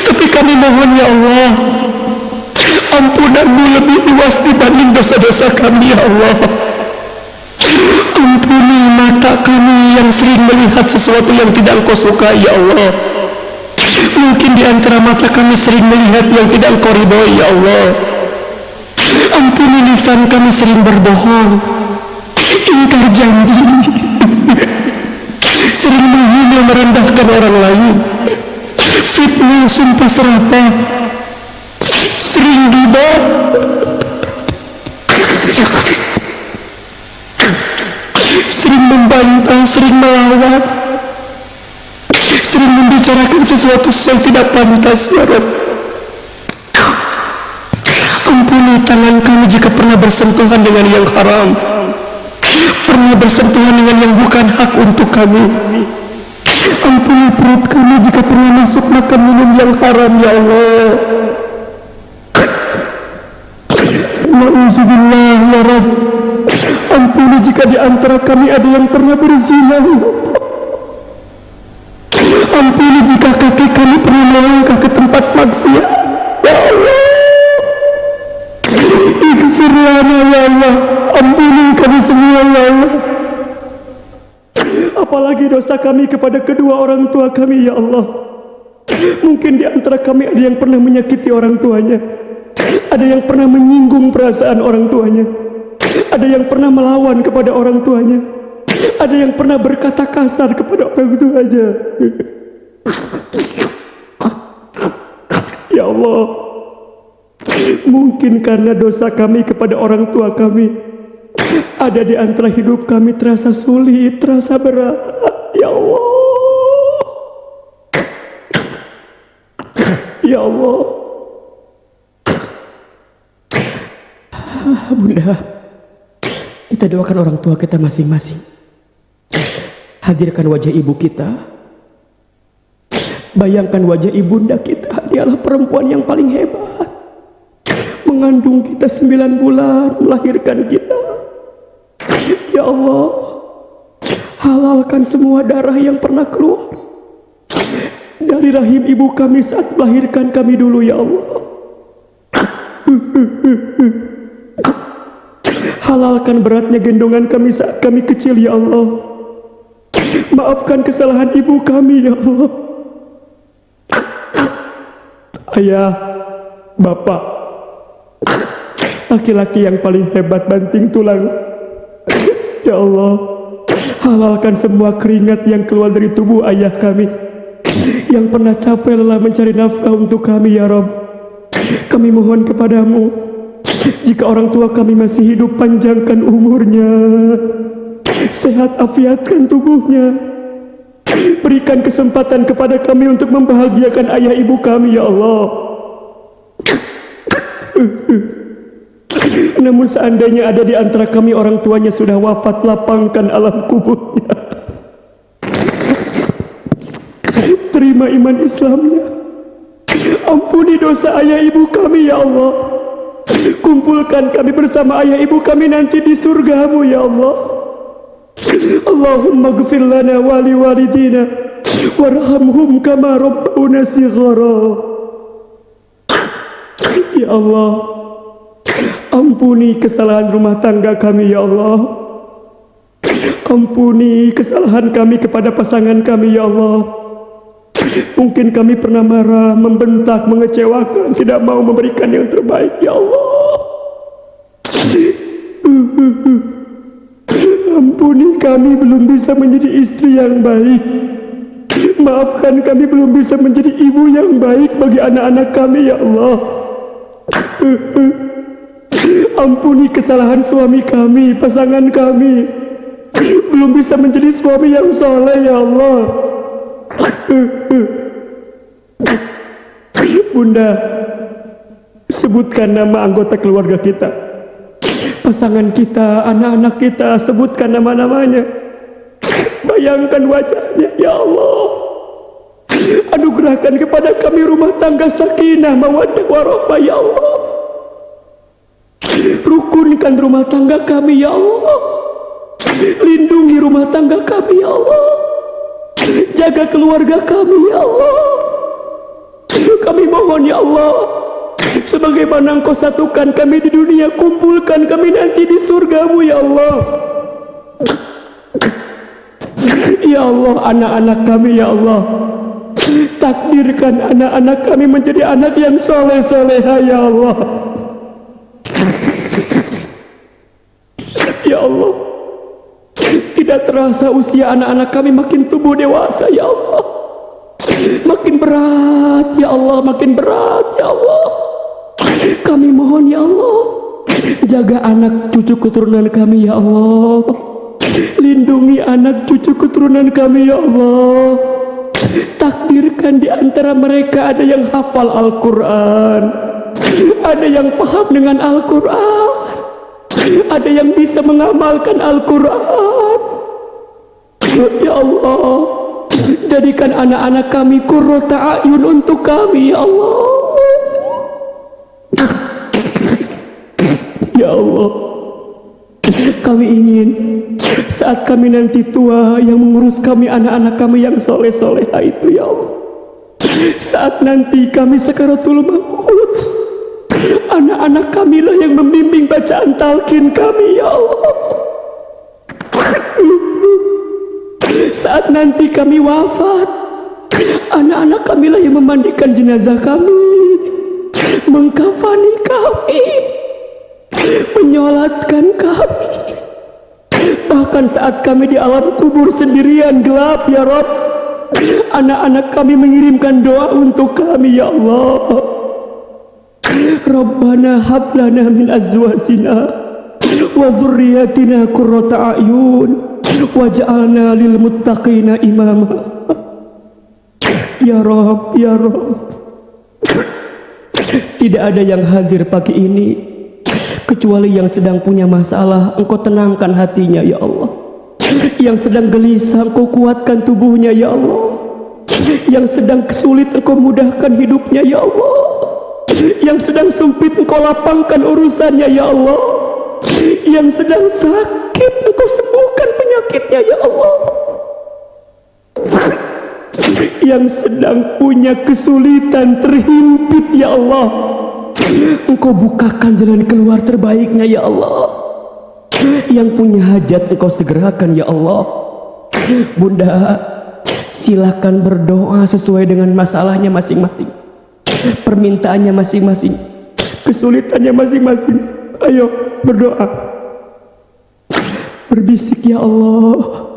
Tapi kami mohon ya Allah, ampunanmu lebih luas dibanding dosa-dosa kami ya Allah. Ampuni mata kami yang sering melihat sesuatu yang tidak Engkau suka ya Allah. Mungkin di antara mata kami sering melihat yang tidak Engkau ridhoi ya Allah. Ampuni lisan kami sering berbohong, ingkar janji, sering menghina merendahkan orang lain, fitnah, sumpah serapah, sering ghibah, sering membantah, sering melawan, sering membicarakan sesuatu yang tidak pantas ya Rabb. Ampuni tangan kami jika pernah bersentuhan dengan yang haram, pernah bersentuhan dengan yang bukan hak untuk kami. Ampuni perut kami jika pernah masuk makan minum yang haram ya Allah. Na'udzubillah ya Rabb. Ampuni jika di antara kami ada yang pernah berzina. Ampuni jika kaki kami pernah melangkah ke tempat maksiat ya Allah. Ighfir lana ya Allah. Ampuni dosa kami kepada kedua orang tua kami ya Allah. Mungkin di antara kami ada yang pernah menyakiti orang tuanya, ada yang pernah menyinggung perasaan orang tuanya, ada yang pernah melawan kepada orang tuanya, ada yang pernah berkata kasar kepada orang tuanya. Ya Allah, mungkin karena dosa kami kepada orang tua kami, ada di antara hidup kami terasa sulit, terasa berat. Ya Allah, ya Allah. Bunda, kita doakan orang tua kita masing-masing. Hadirkan wajah ibu kita. Bayangkan wajah ibunda kita. Dialah perempuan yang paling hebat, mengandung kita 9 bulan, melahirkan kita. Ya Allah, halalkan semua darah yang pernah keluar dari rahim ibu kami saat melahirkan kami dulu ya Allah. Halalkan beratnya gendongan kami saat kami kecil ya Allah. Maafkan kesalahan ibu kami ya Allah. Ayah, bapak, laki-laki yang paling hebat banting tulang, ya Allah, halalkan semua keringat yang keluar dari tubuh ayah kami yang pernah capek lelah mencari nafkah untuk kami ya Rabb. Kami mohon kepadamu, jika orang tua kami masih hidup, panjangkan umurnya, sehat afiatkan tubuhnya. Berikan kesempatan kepada kami untuk membahagiakan ayah ibu kami ya Allah. Namun seandainya ada di antara kami orang tuanya sudah wafat, lapangkan alam kuburnya. Terima iman Islamnya. Ampuni dosa ayah ibu kami ya Allah. Kumpulkan kami bersama ayah ibu kami nanti di surgamu ya Allah. Allahumma ghfir lana wa li walidina warhamhum kama rabbuna shighara. Ya Allah, ampuni kesalahan rumah tangga kami ya Allah. Ampuni kesalahan kami kepada pasangan kami ya Allah. Mungkin kami pernah marah, membentak, mengecewakan, tidak mau memberikan yang terbaik ya Allah. Ampuni kami belum bisa menjadi istri yang baik. Maafkan kami belum bisa menjadi ibu yang baik bagi anak-anak kami ya Allah. Ampuni kesalahan suami kami, pasangan kami, belum bisa menjadi suami yang soleh ya Allah. Bunda, sebutkan nama anggota keluarga kita, pasangan kita, anak-anak kita, sebutkan nama-namanya. Bayangkan wajahnya ya Allah. Anugerahkan kepada kami rumah tangga sakinah mawaddah warahmah ya Allah. Rukunkan rumah tangga kami ya Allah. Lindungi rumah tangga kami ya Allah. Jaga keluarga kami ya Allah. Kami mohon ya Allah, sebagaimana Engkau satukan kami di dunia, kumpulkan kami nanti di surgamu ya Allah. Ya Allah, anak-anak kami ya Allah, takdirkan anak-anak kami menjadi anak yang soleh-soleha ya Allah. Ya Allah, tidak terasa usia anak-anak kami makin tumbuh dewasa ya Allah. Makin berat ya Allah, makin berat ya Allah. Kami mohon ya Allah, jaga anak cucu keturunan kami ya Allah. Lindungi anak cucu keturunan kami ya Allah. Takdirkan di antara mereka ada yang hafal Al-Quran, ada yang paham dengan Al-Quran, ada yang bisa mengamalkan Al-Quran. Ya Allah, jadikan anak-anak kami qurrata a'yun untuk kami ya Allah. Ya Allah, kami ingin saat kami nanti tua, yang mengurus kami anak-anak kami yang soleh-soleha itu ya Allah. Saat nanti kami sakaratul maut, anak-anak kami lah yang membimbing bacaan talqin kami ya Allah. saat nanti kami wafat, anak-anak kami lah yang memandikan jenazah kami, mengkafani kami, menyolatkan kami. Bahkan saat kami di alam kubur sendirian gelap ya Rabb, anak-anak kami mengirimkan doa untuk kami ya Allah. Rabbana hablana min azwajina wa dzurriyyatina qurrata a'yun waj'alna lil muttaqina imama. Ya Rabb, ya Rabb, tidak ada yang hadir pagi ini kecuali yang sedang punya masalah. Engkau tenangkan hatinya ya Allah. Yang sedang gelisah Engkau kuatkan tubuhnya ya Allah. Yang sedang kesulit Engkau mudahkan hidupnya ya Allah. Yang sedang sempit Engkau lapangkan urusannya ya Allah. Yang sedang sakit Engkau sembuhkan penyakitnya ya Allah. Yang sedang punya kesulitan terhimpit ya Allah, Engkau bukakan jalan keluar terbaiknya ya Allah. Yang punya hajat Engkau segerakan ya Allah. Bunda, silakan berdoa sesuai dengan masalahnya masing-masing, permintaannya masing-masing, kesulitannya masing-masing. Ayo berdoa, berbisik ya Allah,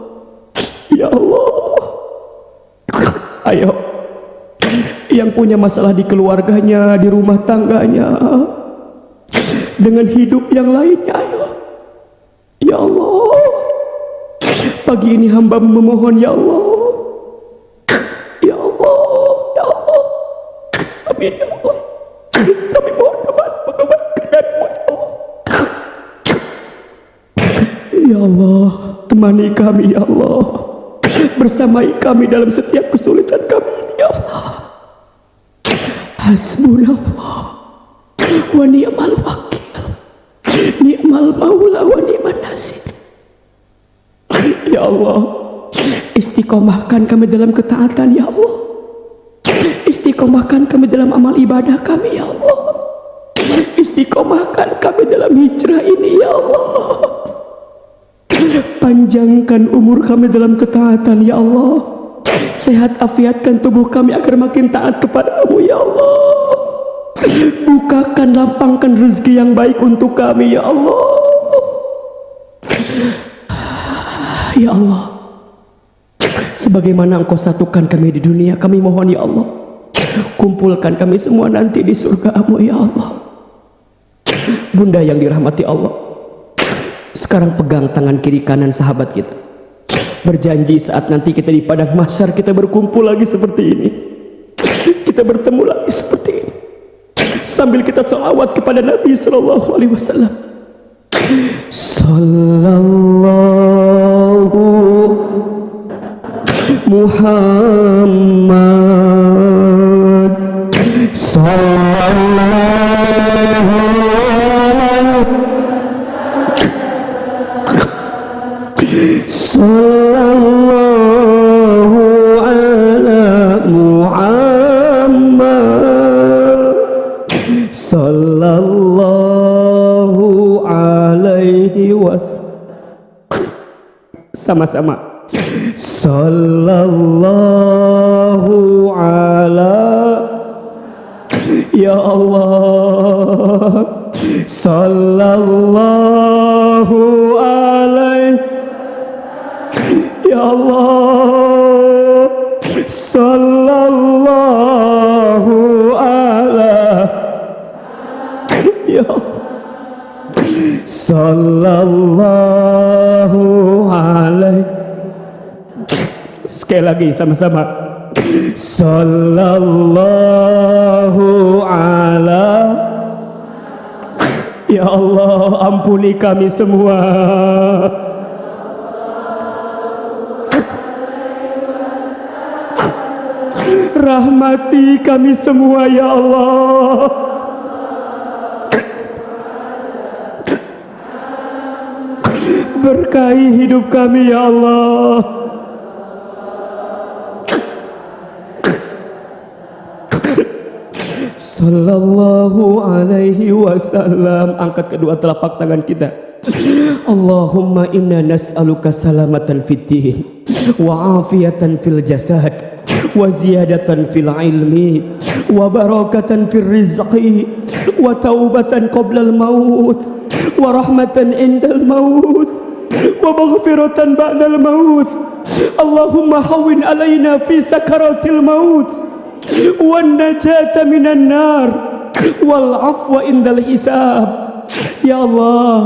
ya Allah. Ayo, yang punya masalah di keluarganya, di rumah tangganya, dengan hidup yang lainnya, ayo ya Allah. Pagi ini hamba memohon ya Allah, ya Allah, ya Allah. Amin ya Allah. Kami mohon kepada-Mu ya Allah. Ya Allah, temani kami ya Allah, bersamai kami dalam setiap kesulitan kami ini ya Allah. Hasbunallah wa ni'mal wakil, ni'mal maula wa ni'man nasir. Ya Allah, istiqomahkan kami dalam ketaatan ya Allah. Istiqomahkan kami dalam amal ibadah kami ya Allah. Istiqomahkan kami dalam hijrah ini ya Allah. Panjangkan umur kami dalam ketaatan ya Allah. Sehat afiatkan tubuh kami agar makin taat kepada-Mu ya Allah. Bukakan, lapangkan rezeki yang baik untuk kami ya Allah. Ya Allah, sebagaimana Engkau satukan kami di dunia, kami mohon ya Allah, kumpulkan kami semua nanti di surga-Mu ya Allah. Bunda yang dirahmati Allah, sekarang pegang tangan kiri kanan sahabat kita, berjanji saat nanti kita di padang mahsyar kita berkumpul lagi seperti ini, kita bertemu lagi seperti ini, sambil kita sholawat kepada Nabi Sallallahu Alaihi Wasallam. Sallallahu Muhammad Sallallahu ala Muhammad Sallallahu alaihi wasallam. Sama-sama. Sallallahu ala, ya Allah. Sallallahu alaihi, ya Allah. Sallallahu ala, ya Sallallahu alaihi. Sekali lagi sama-sama. Sallallahu ala, ya Allah, ampuni kami semua. Rahmati kami semua ya Allah. Berkahi hidup kami ya Allah. Sallallahu alaihi wasallam. Angkat kedua telapak tangan kita. Allahumma inna nas'aluka salamatan fid din وعافية في الجسد وزيادة في العلم وبركة في الرزق وتوبة قبل الموت ورحمة عند الموت ومغفرة بعد الموت. اللهم هون علينا في سكرات الموت والنجاة من النار والعفو عند الحساب. Ya Allah,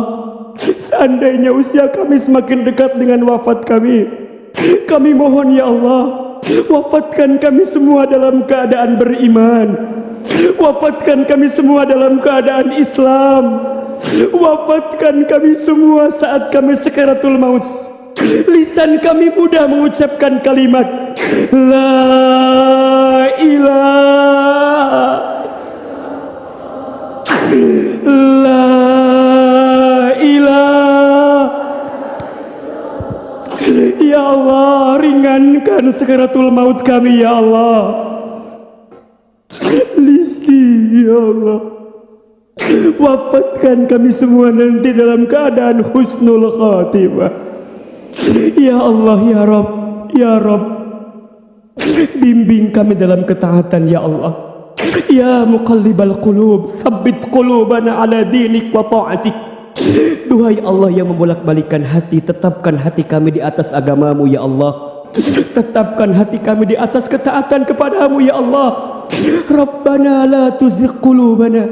seandainya usia kami semakin dekat dengan wafat kami mohon ya Allah, wafatkan kami semua dalam keadaan beriman, wafatkan kami semua dalam keadaan Islam, wafatkan kami semua saat kami sakaratul maut. Lisan kami mudah mengucapkan kalimat La ilaha La ilaha. Ya Allah, ringankan sakaratul maut kami ya Allah. Lisi ya Allah, wafatkan kami semua nanti dalam keadaan husnul khatimah. Ya Allah, ya Rabb, ya Rabb, bimbing kami dalam ketaatan ya Allah. Ya muqallibal qulub, tsabbit qulubana ala dinik wa ta'atik. Duhai Allah yang membolak-balikan hati, tetapkan hati kami di atas agamamu ya Allah. Tetapkan hati kami di atas ketaatan kepadamu ya Allah. Rabbana la tuzigh qulubana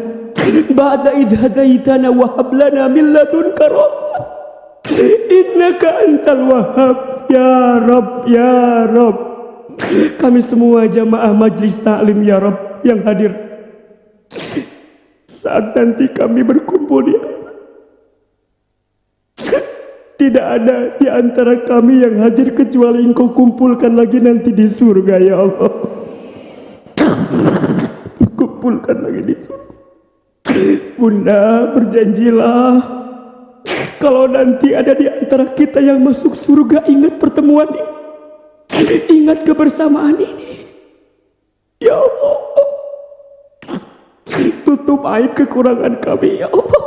ba'da idh hadaitana wa hab lana min ladunka rahmah innaka antal wahhab. Ya Rabb, ya Rabb, kami semua jamaah majlis taklim ya Rabb yang hadir, saat nanti kami berkumpul di tidak ada di antara kami yang hadir kecuali Engkau kumpulkan lagi nanti di surga ya Allah. Kumpulkan lagi di surga. Bunda, berjanjilah kalau nanti ada di antara kita yang masuk surga, ingat pertemuan ini, ingat kebersamaan ini ya Allah. Tutup aib kekurangan kami ya Allah.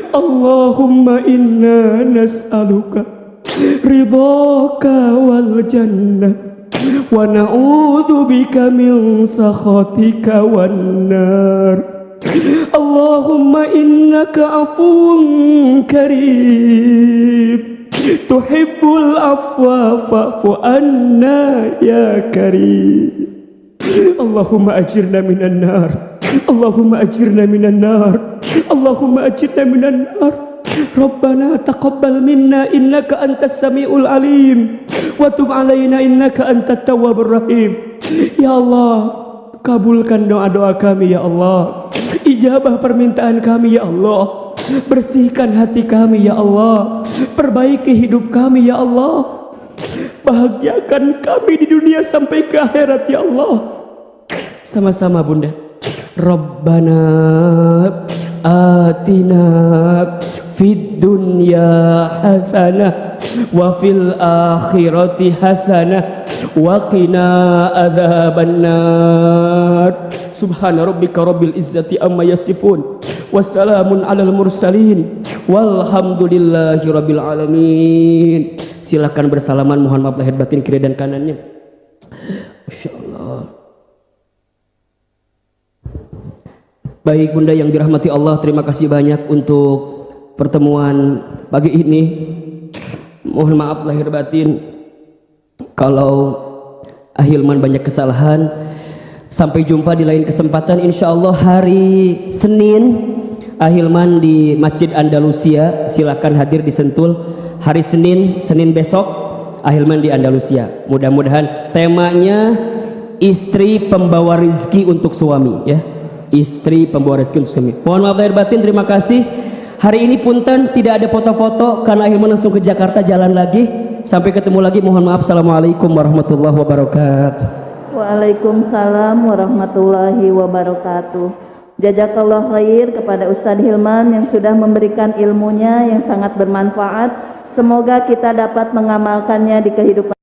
Allahumma inna nas'aluka ridhaka wal jannah wa na'udzu bika min sakhatika wan nar. Allahumma innaka afuwun karim tuhibbul afwa fa'fu anna ya karim. Allahumma ajirna minan nar, Allahumma ajirna minan nar, Allahumma ajirna minan nar. Rabbana taqabbal minna innaka antas samiul alim wa tub alaina innaka antat tawwabur rahim. Ya Allah, kabulkan doa-doa kami ya Allah, ijabah permintaan kami ya Allah, bersihkan hati kami ya Allah, perbaiki hidup kami ya Allah, bahagiakan kami di dunia sampai ke akhirat ya Allah. Sama-sama Bunda. Rabbana atina fid dunya hasanah wa fil akhirati hasanah wa qina adzabannar. Subhana rabbika rabbil izzati amma yasifun wassalamun alal mursalin walhamdulillahi rabbil alamin. Silakan bersalaman, mohon maaf lahir batin kiri dan kanannya. Masyaallah. Baik Bunda yang dirahmati Allah, terima kasih banyak untuk pertemuan pagi ini. Mohon maaf lahir batin kalau Ahilman banyak kesalahan. Sampai jumpa di lain kesempatan insyaallah hari Senin. Ahilman di Masjid Andalusia, silakan hadir di Sentul hari Senin besok. Ahilman di Andalusia. Mudah-mudahan temanya istri pembawa rezeki untuk suami ya. Istri pembawa rezeki untuk suami. Mohon maaf lahir batin, terima kasih. Hari ini punten tidak ada foto-foto karena Ahilman langsung ke Jakarta jalan lagi. Sampai ketemu lagi, mohon maaf. Assalamualaikum warahmatullahi wabarakatuh. Waalaikumsalam warahmatullahi wabarakatuh. Jazakallah khair kepada Ustadz Hilman yang sudah memberikan ilmunya yang sangat bermanfaat. Semoga kita dapat mengamalkannya di kehidupan